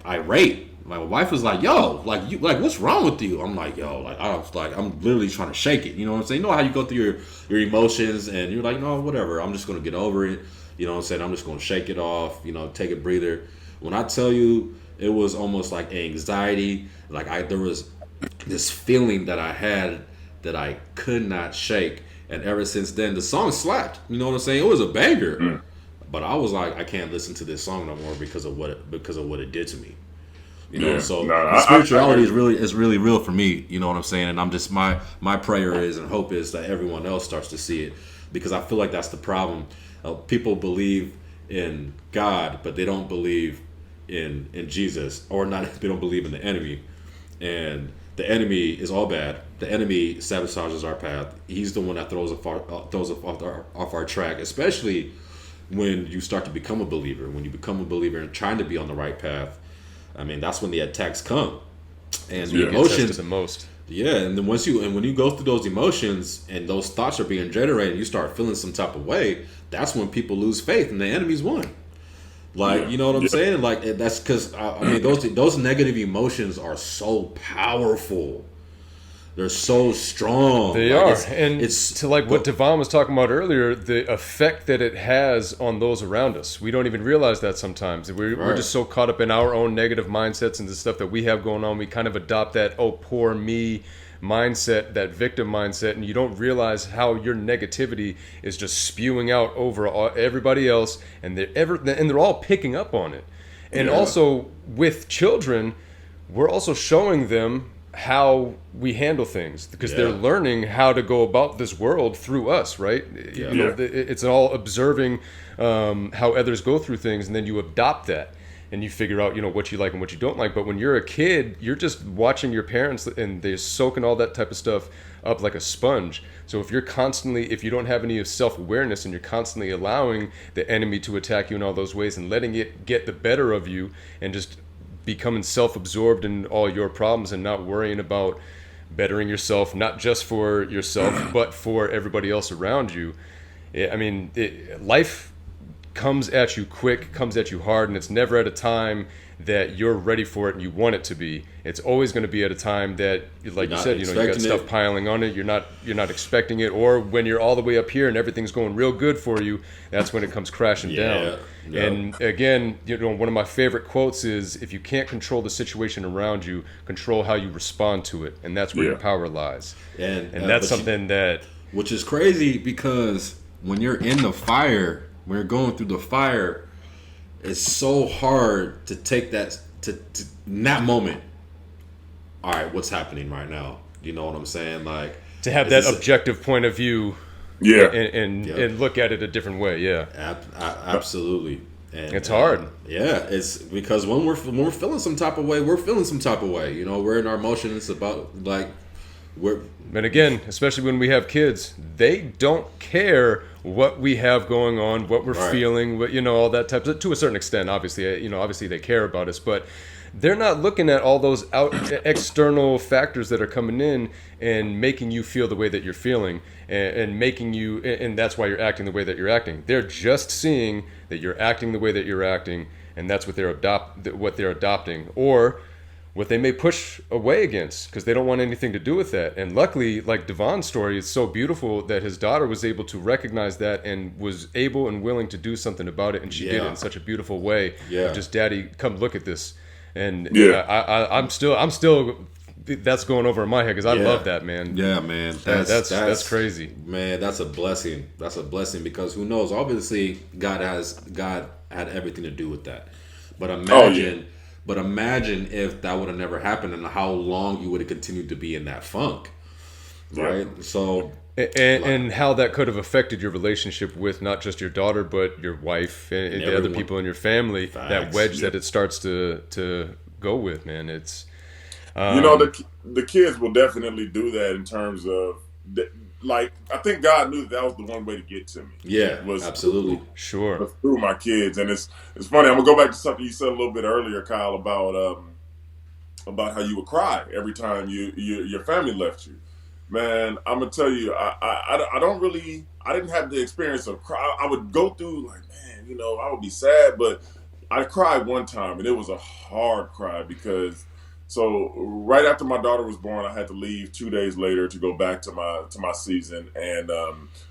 irate. My wife was like, "Yo, what's wrong with you?" I'm like, "Yo, I'm literally trying to shake it." You know what I'm saying? You know how you go through your emotions and you're like, "No, whatever. I'm just gonna get over it." You know what I'm saying? I'm just gonna shake it off. Take a breather. When I tell you, it was almost like anxiety. There was this feeling that I had that I could not shake, and ever since then, the song slapped. You know what I'm saying? It was a banger, but I was like, I can't listen to this song no more because of what it did to me. Spirituality is really real for me. You know what I'm saying? And I'm just my prayer is and hope is that everyone else starts to see it, because I feel like that's the problem. People believe in God, but they don't believe in Jesus, or not. They don't believe in the enemy, and the enemy is all bad. The enemy sabotages our path. He's the one that throws off our track, especially when you start to become a believer. When you become a believer and trying to be on the right path. I mean, that's when the attacks come, and the emotions the most. Yeah, and then when you go through those emotions and those thoughts are being generated, and you start feeling some type of way. That's when people lose faith, and the enemy's won. Like, Yeah. you know what I'm Yeah. saying? Like, that's because I mean, those negative emotions are so powerful. They're so strong. They Like, are, and it's to like what Devon was talking about earlier, the effect that it has on those around us. We don't even realize that sometimes. We're Right. just so caught up in our own negative mindsets and the stuff that we have going on. We kind of adopt that "oh, poor me" mindset, that victim mindset, and you don't realize how your negativity is just spewing out over everybody else, and they're all picking up on it. And Yeah. also with children, we're also showing them how we handle things because they're Yeah. learning how to go about this world through us, right? Yeah. You know, Yeah. it's all observing how others go through things, and then you adopt that and you figure out, you know, what you like and what you don't like. But when you're a kid, you're just watching your parents and they're soaking all that type of stuff up like a sponge. So if you don't have any self-awareness and you're constantly allowing the enemy to attack you in all those ways and letting it get the better of you and just becoming self-absorbed in all your problems and not worrying about bettering yourself, not just for yourself, but for everybody else around you. Life comes at you quick, comes at you hard, and it's never at a time that you're ready for it and you want it to be. It's always going to be at a time that, like you said, you got stuff piling on it. You're not expecting it, or when you're all the way up here and everything's going real good for you, that's when it comes crashing down. Yeah. And again, one of my favorite quotes is, "If you can't control the situation around you, control how you respond to it, and that's where your power lies." And that's something that, which is crazy because when you're in the fire, when you're going through the fire, it's so hard to take that to in that moment. All right, what's happening right now? You know what I'm saying? Like, to have that objective point of view, Yeah. and look at it a different way. Yeah, absolutely. And it's hard. Yeah, it's because when we're feeling some type of way, we're feeling some type of way. You know, we're in our emotions about like we're. And again, especially when we have kids, they don't care what we have going on, what we're feeling, what, all that type of, to a certain extent. Obviously they care about us, but they're not looking at all those external factors that are coming in and making you feel the way that you're feeling and making you, and that's why you're acting the way that you're acting. They're just seeing that you're acting the way that you're acting, and that's what they're adopting, or what they may push away against because they don't want anything to do with that. And luckily, like Devon's story, it's so beautiful that his daughter was able to recognize that and was able and willing to do something about it, and she did it in such a beautiful way. Yeah. Just, "Daddy, come look at this." And I'm still that's going over in my head because I love that, man. Yeah, man. That's crazy. Man, that's a blessing. That's a blessing because who knows? Obviously, God had everything to do with that. But imagine if that would have never happened and how long you would have continued to be in that funk. Right? Yeah. So and how that could have affected your relationship with not just your daughter but your wife and the other people in your family. Facts. That wedge that it starts to go with, man. It's the kids will definitely do that in terms of like, I think God knew that was the one way to get to me. Yeah, absolutely. Sure. Through my kids. And it's funny, I'm gonna go back to something you said a little bit earlier, Kyle, about how you would cry every time your family left you. Man, I'm gonna tell you, I didn't have the experience of cry. I would go through like, man, I would be sad, but I cried one time and it was a hard cry because so right after my daughter was born, I had to leave 2 days later to go back to my season, and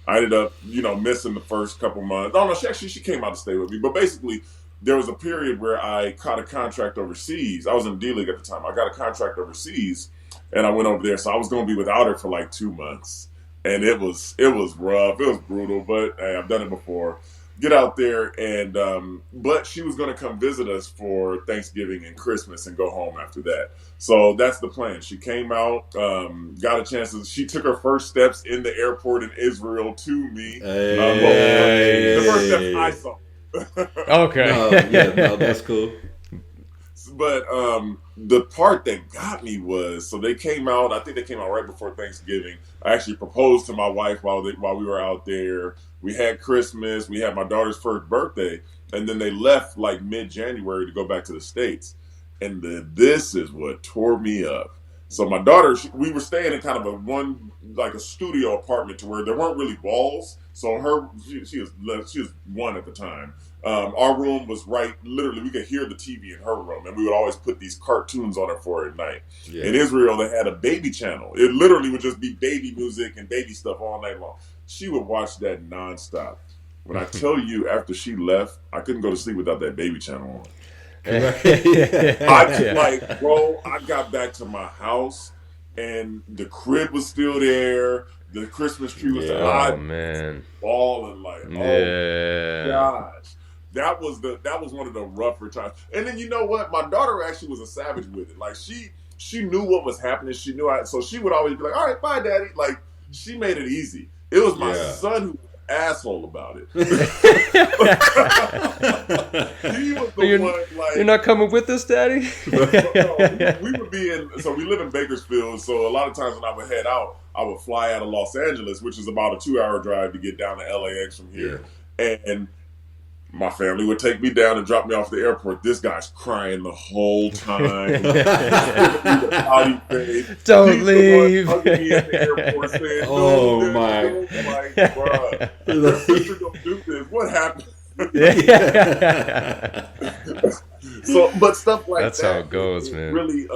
I ended up missing the first couple months. No, she came out to stay with me, but basically there was a period where I caught a contract overseas. I was in D League at the time. I got a contract overseas, and I went over there, so I was going to be without her for like 2 months, and it was rough, it was brutal, but hey, I've done it before. Get out there, and but she was going to come visit us for Thanksgiving and Christmas and go home after that. So that's the plan. She came out, got a chance she took her first steps in the airport in Israel to me. The first steps I saw. Okay. No, that's cool. But the part that got me was, so they came out. I think they came out right before Thanksgiving. I actually proposed to my wife while we were out there. We had Christmas. We had my daughter's first birthday, and then they left like mid-January to go back to the States. And this is what tore me up. So my daughter, we were staying in kind of a studio apartment to where there weren't really walls. So she was 1 at the time. Our room was literally we could hear the TV in her room, and we would always put these cartoons on her for her at night. Yeah. In Israel, they had a baby channel. It literally would just be baby music and baby stuff all night long. She would watch that nonstop. When I tell you, after she left, I couldn't go to sleep without that baby channel on. I got back to my house and the crib was still there. The Christmas tree was there. Oh man, balling like, yeah. Gosh, that was one of the rougher times. And then you know what? My daughter actually was a savage with it. Like she knew what was happening. She knew so she would always be like, "All right, bye, Daddy." Like she made it easy. It was my son who was an asshole about it. He was the one like, "You're not coming with us, Daddy." we would be so we live in Bakersfield. So a lot of times when I would head out, I would fly out of Los Angeles, which is about a 2-hour drive to get down to LAX from here. Yeah. And my family would take me down and drop me off at the airport. This guy's crying the whole time. Don't leave. Hugging me at the airport saying, "Oh my!" Like, bruh, your sister don't do this. What happened? So, but stuff like that's how it goes, man. Really,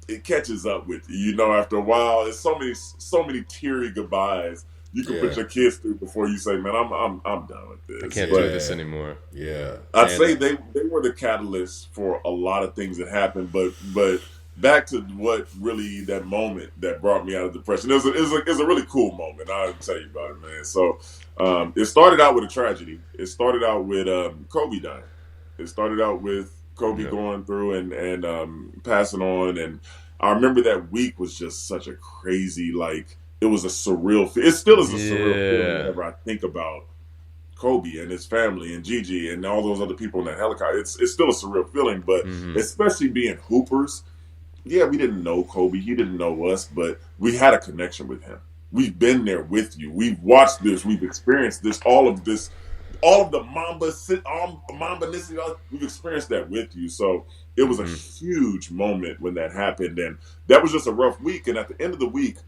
it catches up with you. You know, after a while, there's so many teary goodbyes you can put your kids through before you say, "Man, I'm done with this. I can't do this anymore." Yeah, I'd say they were the catalyst for a lot of things that happened. But back to what really that moment that brought me out of depression. It was a really cool moment. I'll tell you about it, man. So it started out with a tragedy. It started out with Kobe dying. It started out with Kobe going through and passing on. And I remember that week was just such a crazy, it was a surreal feel. It still is a surreal feeling whenever I think about Kobe and his family and Gigi and all those other people in that helicopter. It's still a surreal feeling, but especially being Hoopers, we didn't know Kobe. He didn't know us, but we had a connection with him. We've been there with you. We've watched this. We've experienced this. All of the Mamba-ness, we've experienced that with you. So it was a huge moment when that happened, and that was just a rough week. And at the end of the week,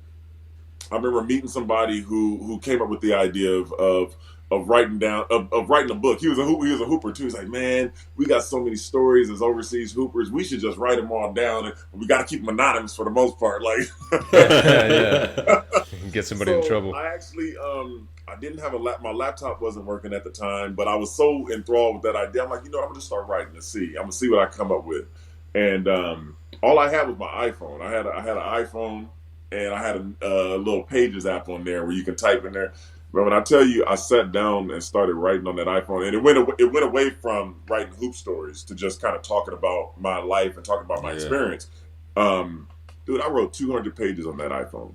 I remember meeting somebody who came up with the idea of writing a book. He was a hooper too. He's like, "Man, we got so many stories as overseas hoopers. We should just write them all down, and we got to keep them anonymous for the most part." Like, get somebody in trouble. I actually, I didn't have my laptop wasn't working at the time, but I was so enthralled with that idea. I'm like, I'm gonna just start writing and see. I'm gonna see what I come up with. And all I had was my iPhone. I had an iPhone. And I had a little Pages app on there where you can type in there. But when I tell you, I sat down and started writing on that iPhone, and it went away from writing hoop stories to just kind of talking about my life and talking about my experience. Dude, I wrote 200 pages on that iPhone.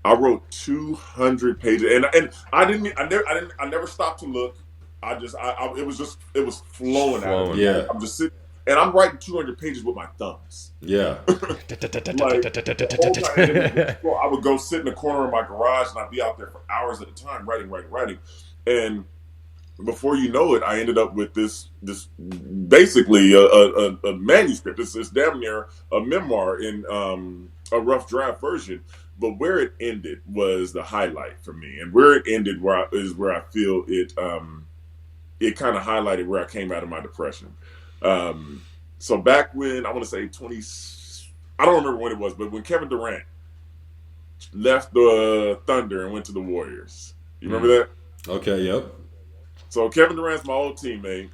I wrote 200 pages, and I never stopped to look. It was flowing out of me. Yeah, I'm just sitting. And I'm writing 200 pages with my thumbs. Yeah. I would go sit in the corner of my garage and I'd be out there for hours at a time writing. And before you know it, I ended up with this basically a manuscript. It's damn near a memoir in a rough draft version. But where it ended was the highlight for me. And where it ended is where I feel it kind of highlighted where I came out of my depression. So back when, I want to say I don't remember when it was, but when Kevin Durant left the Thunder and went to the Warriors. You remember that? Okay, yep. So Kevin Durant's my old teammate,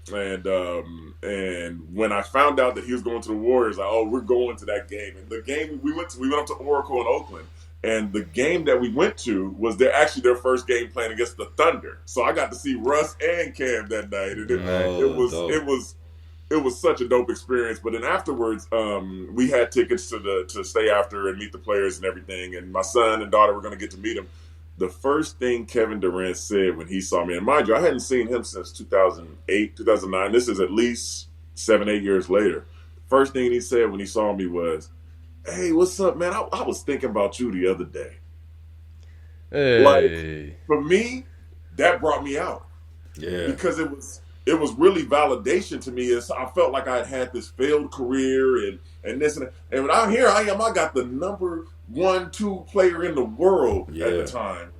and when I found out that he was going to the Warriors, we're going to that game. And the game we went up to Oracle in Oakland, and the game that we went to was their first game playing against the Thunder. So I got to see Russ and Cam that night, and it was such a dope experience. But then afterwards, we had tickets to stay after and meet the players and everything. And my son and daughter were going to get to meet him. The first thing Kevin Durant said when he saw me, and mind you, I hadn't seen him since 2008, 2009. This is at least 7-8 years later. First thing he said when he saw me was, "Hey, what's up, man? I was thinking about you the other day." Hey. For me, that brought me out. Yeah. Because it was really validation to me. I felt like I had this failed career and this and that. And here I am. I got the number 1, 2 player in the world at the time.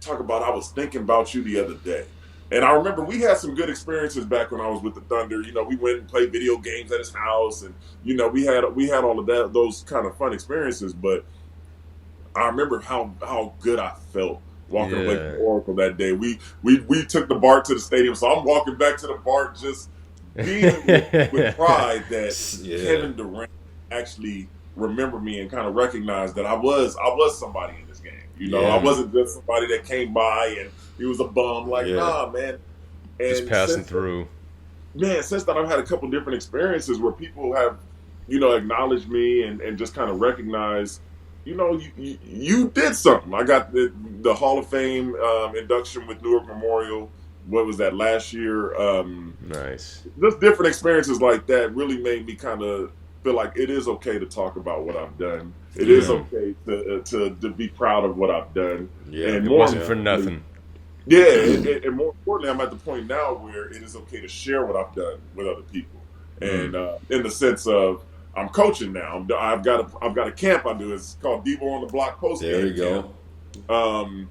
talk about, I was thinking about you the other day. And I remember we had some good experiences back when I was with the Thunder. You know, we went and played video games at his house, and you know, we had all of that, those kind of fun experiences. But I remember how good I felt walking away Yeah. from Oracle that day. We took the BART to the stadium, so I'm walking back to the BART just beaming with pride that Yeah. Kevin Durant actually remembered me and kind of recognized that I was somebody in this game. You know, Yeah. I wasn't just somebody that came by and he was a bum. Like, Yeah. nah, man. And Just passing since through. since then I've had a couple different experiences where people have, you know, acknowledged me and just kind of recognized, you know, you did something. I got the Hall of Fame induction with Newark Memorial. What was that, last year? Nice. Just different experiences like that really made me kind of feel like it is okay to talk about what I've done. It is Yeah. okay to be proud of what I've done. Yeah. And It more wasn't for importantly- nothing. Yeah, and more importantly, I'm at the point now where it is okay to share what I've done with other people, and in the sense of I'm coaching now. I've got a camp I do. It's called Debo on the Block post game. There you go. Camp.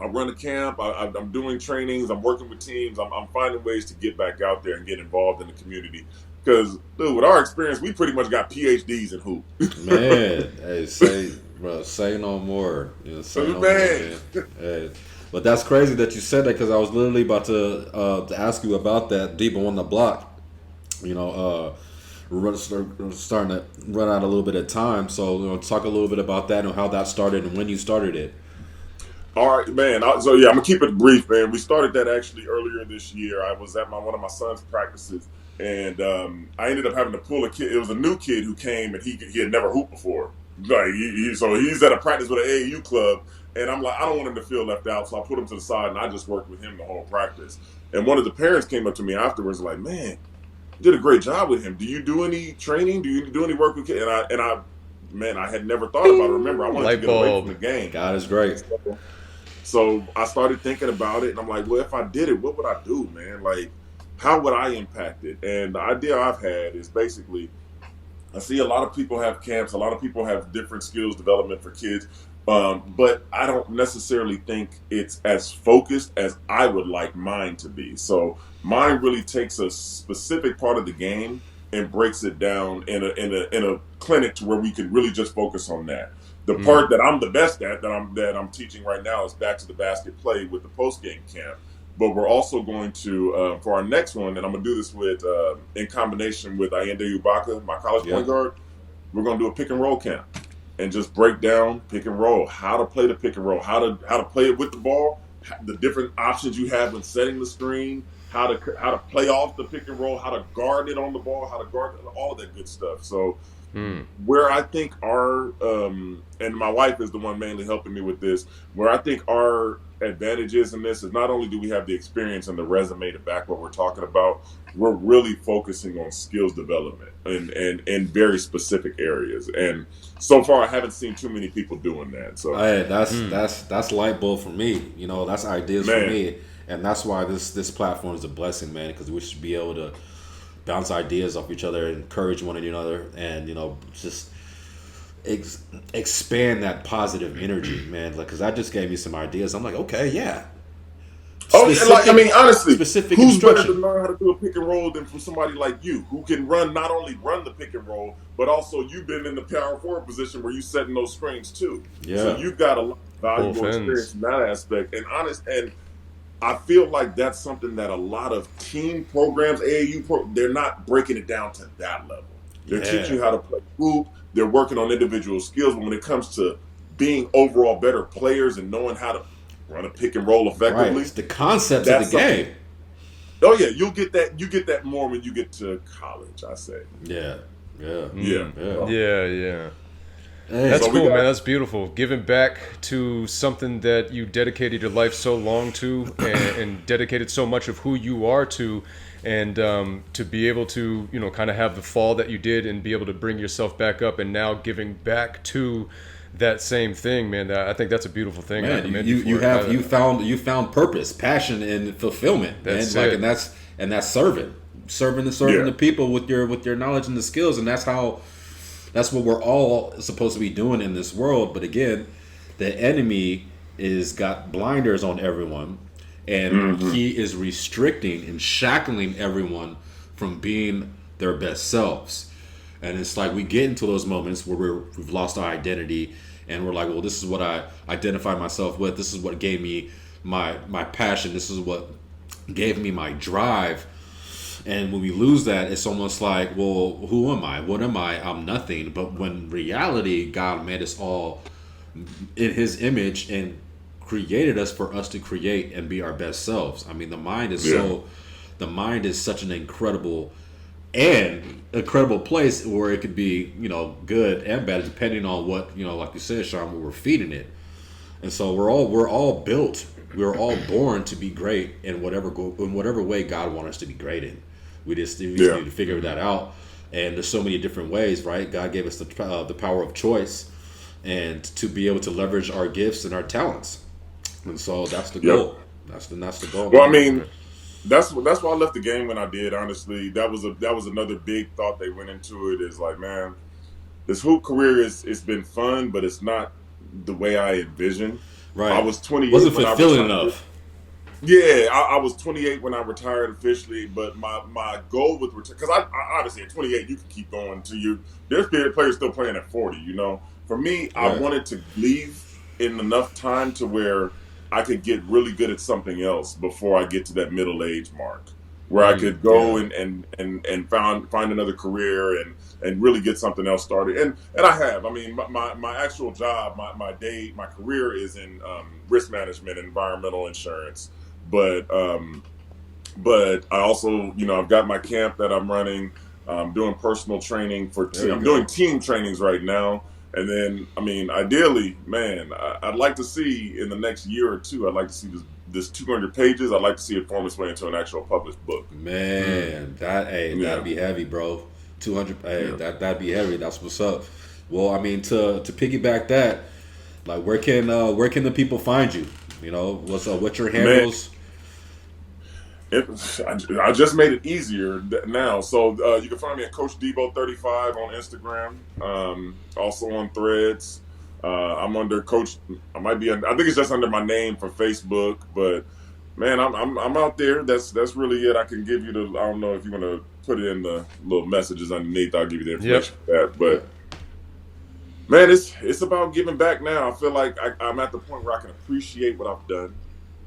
I run a camp. I'm doing trainings. I'm working with teams. I'm finding ways to get back out there and get involved in the community. Because, dude, with our experience, we pretty much got PhDs in hoop. Man, hey, say no more. You know, say no more, Man. man. Hey. But that's crazy that you said that, because I was literally about to ask you about that. Debo on the Block. You know, we're starting to run out a little bit of time, so you know, talk a little bit about that and how that started and when you started it. All right, man. So yeah, I'm gonna keep it brief, man. We started that actually earlier this year. I was at one of my son's practices, and I ended up having to pull a kid. It was a new kid who came, and he had never hooped before. Like so he's at a practice with an AAU club, and I'm like, I don't want him to feel left out, so I put him to the side, and I just worked with him the whole practice. And one of the parents came up to me afterwards, like, man, you did a great job with him. Do you do any training? Do you do any work with kids? And I, man, I had never thought about it. Remember, I wanted Light to get away bulb. from the game. God is great. So I started thinking about it, and I'm like, well, if I did it, what would I do, man? Like, how would I impact it? And the idea I've had is basically, I see a lot of people have camps, a lot of people have different skills development for kids, but I don't necessarily think it's as focused as I would like mine to be. So mine really takes a specific part of the game and breaks it down in a clinic to where we can really just focus on that. The part that I'm the best at, that I'm teaching right now, is back to the basket play with the post game camp. But we're also going to, for our next one, and I'm going to do this with in combination with Ayende Ubaka, my college point guard. We're going to do a pick and roll camp and just break down pick and roll, how to play the pick and roll, how to play it with the ball, the different options you have when setting the screen, how to play off the pick and roll, how to guard it on the ball, how to guard all of that good stuff. So. Where I think our and my wife is the one mainly helping me with this, where I think our advantages in this is not only do we have the experience and the resume to back what we're talking about, we're really focusing on skills development and in very specific areas. And so far, I haven't seen too many people doing that. So Hey, that's light bulb for me. You know, that's ideas for me, and that's why this platform is a blessing, man. Because we should be able to bounce ideas off each other, encourage one another, and you know, just expand that positive energy, man. Like, because that just gave me some ideas. I'm like, okay, yeah. I mean, honestly, specific who's better to instruction. learn how to do a pick and roll than from somebody like you, who can not only run the pick and roll, but also you've been in the power forward position where you setting those screens too. Yeah. So you've got a lot of valuable experience in that aspect. And I feel like that's something that a lot of team programs, they're not breaking it down to that level. They're teaching you how to play hoop. They're working on individual skills, but when it comes to being overall better players and knowing how to run a pick and roll effectively, Right. It's the concepts of the game. Oh yeah, you'll get that. You get that more when you get to college, I say. Yeah. That's So cool, man. That's beautiful. Giving back to something that you dedicated your life so long to, and dedicated so much of who you are to, and to be able to, you know, kind of have the fall that you did and be able to bring yourself back up, and now giving back to that same thing, man. I think that's a beautiful thing. Man, you found purpose, passion, and fulfillment. That's man. it. Like, and that's serving the people with your knowledge and the skills, and that's what we're all supposed to be doing in this world. But again, the enemy is got blinders on everyone, and he is restricting and shackling everyone from being their best selves. And it's like we get into those moments where we've lost our identity, and we're like, well, this is what I identify myself with. This is what gave me my passion. This is what gave me my drive. And when we lose that, it's almost like, well, who am I? What am I? I'm nothing. But when in reality, God made us all in His image and created us for us to create and be our best selves. I mean, the mind is such an incredible place where it could be, good and bad depending on what, like you said, Sean, what we're feeding it. And so we're all built. We're all born to be great in whatever way God wants us to be great in. We just need to figure that out. And there's so many different ways, right? God gave us the power of choice, and to be able to leverage our gifts and our talents. And so that's the goal. That's the goal. Well, I mean, that's why I left the game when I did. Honestly, that was another big thought they went into it. Is like, man, this hoop career it's been fun, but it's not the way I envisioned. Right. I was 28. Wasn't fulfilling enough. Yeah, I was 28 when I retired officially, but my goal with return, because I obviously at 28 you can keep going to you. There's players still playing at 40. For me, I wanted to leave in enough time to where I could get really good at something else before I get to that middle age mark, where I could go and find another career and really get something else started. And I have. I mean, my actual job, my career is in risk management and environmental insurance. But I also, I've got my camp that I'm running. I'm doing personal training I'm doing team trainings right now. And then, I mean, ideally, man, I'd like to see in the next year or two, I'd like to see this 200 pages. I'd like to see it form its way into an actual published book. Man, that'd be heavy, bro. 200, that'd be heavy. That's what's up. Well, I mean, to piggyback that, like, where can the people find you? What's your handles? I just made it easier now. So you can find me at Coach Debo 35 on Instagram. Also on Threads. I'm under Coach. I think it's just under my name for Facebook. But man, I'm out there. That's really it. I can give you I don't know if you want to put it in the little messages underneath. I'll give you the information for that. But man, it's about giving back now. I feel like I'm at the point where I can appreciate what I've done.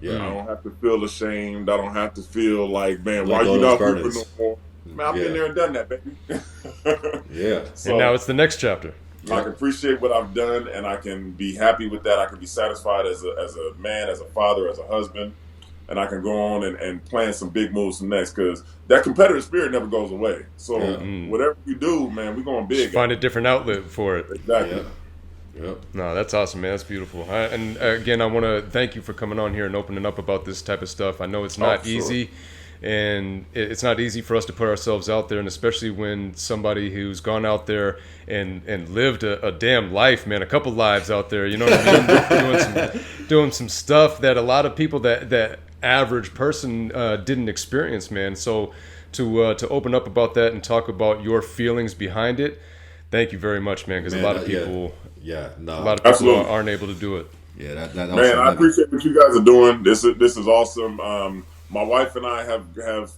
Yeah, I don't have to feel ashamed. I don't have to feel like, man, why you not hooping no more? Man, I've been there and done that, baby. So, and now it's the next chapter. I can appreciate what I've done, and I can be happy with that. I can be satisfied as a man, as a father, as a husband, and I can go on and plan some big moves next, because that competitive spirit never goes away. So whatever you do, man, we're going big. Just find a different outlet for it. Exactly. Yeah. Yep. No, that's awesome, man. That's beautiful. And again, I want to thank you for coming on here and opening up about this type of stuff. I know it's not easy, and it's not easy for us to put ourselves out there, and especially when somebody who's gone out there and lived a damn life, man, a couple lives out there, you know what I mean? doing some stuff that a lot of people, that average person didn't experience, man. So to open up about that and talk about your feelings behind it, thank you very much, man, because a lot of people... a lot of people aren't able to do it. Yeah, man, I appreciate what you guys are doing. This is awesome. My wife and I have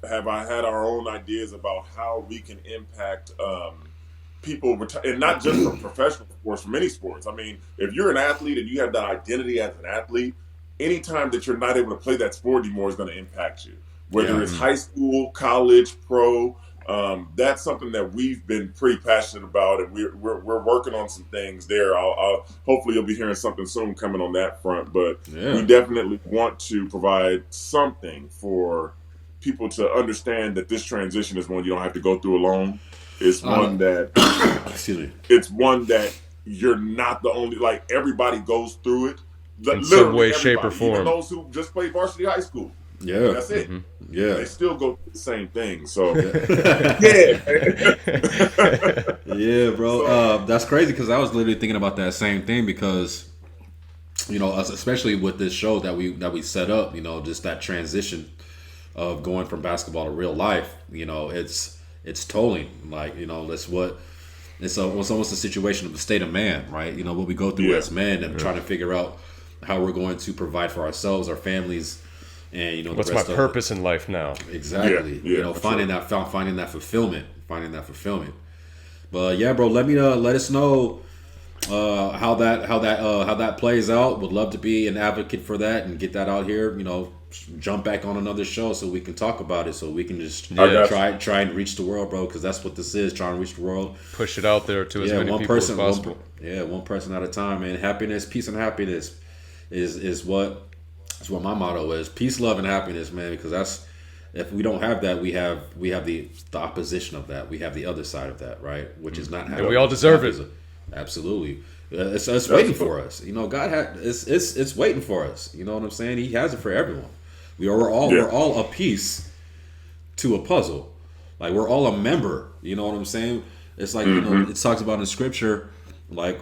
had our own ideas about how we can impact people, and not just from professional sports, from any sports. I mean, if you're an athlete and you have that identity as an athlete, anytime that you're not able to play that sport anymore is going to impact you. Whether it's high school, college, pro. That's something that we've been pretty passionate about, and we're working on some things there. I'll hopefully you'll be hearing something soon coming on that front. But we definitely want to provide something for people to understand that this transition is one you don't have to go through alone. It's one that it's one that you're not the only. Like, everybody goes through it in some way, shape, or form. Even those who just played varsity high school. Yeah, that's it. Mm-hmm. Yeah, they still go through the same thing. So, yeah, bro. So, that's crazy, because I was literally thinking about that same thing, because especially with this show that we set up, just that transition of going from basketball to real life. It's tolling. Like, that's what. It's almost a situation of the state of man, right? What we go through as men, and trying to figure out how we're going to provide for ourselves, our families, and you know, What's the my rest purpose in life now? Exactly. Yeah, You know, for finding that fulfillment, But yeah, bro, let us know how that plays out. Would love to be an advocate for that and get that out here. You know, jump back on another show so we can talk about it. So we can just Yeah. try and reach the world, bro. Because that's what this is, trying to reach the world. Push it out there to as many people as possible. One person at a time, man. Happiness, peace, and happiness is what my motto is. Peace, love, and happiness, man. Because that's, if we don't have that, we have the opposition of that. We have the other side of that, right? Which is not. And we all deserve it. Absolutely. It's waiting for us. You know, it's waiting for us. You know what I'm saying? He has it for everyone. We're all a piece to a puzzle. Like, we're all a member. You know what I'm saying? It's like, you know, it talks about in scripture, like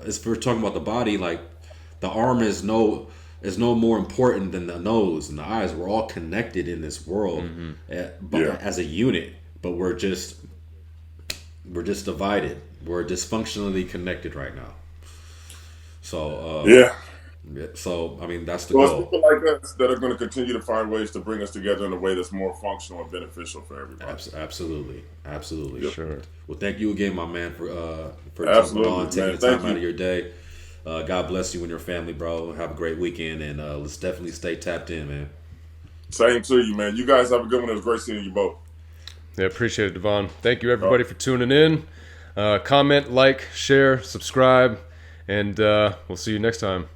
if we're talking about the body, like the arm is no more important than the nose and the eyes. We're all connected in this world, as a unit, but we're just divided. We're dysfunctionally connected right now. So so I mean, that's the Well, goal. it's people like us that are going to continue to find ways to bring us together in a way that's more functional and beneficial for everybody. Absolutely. Yep. Sure. Well, thank you again, my man, for jumping on, taking the time out of your day. God bless you and your family, bro. Have a great weekend, and let's definitely stay tapped in, man. Same to you, man. You guys have a good one. It was great seeing you both. Yeah, appreciate it, Devon. Thank you, everybody, for tuning in. Comment, like, share, subscribe, and we'll see you next time.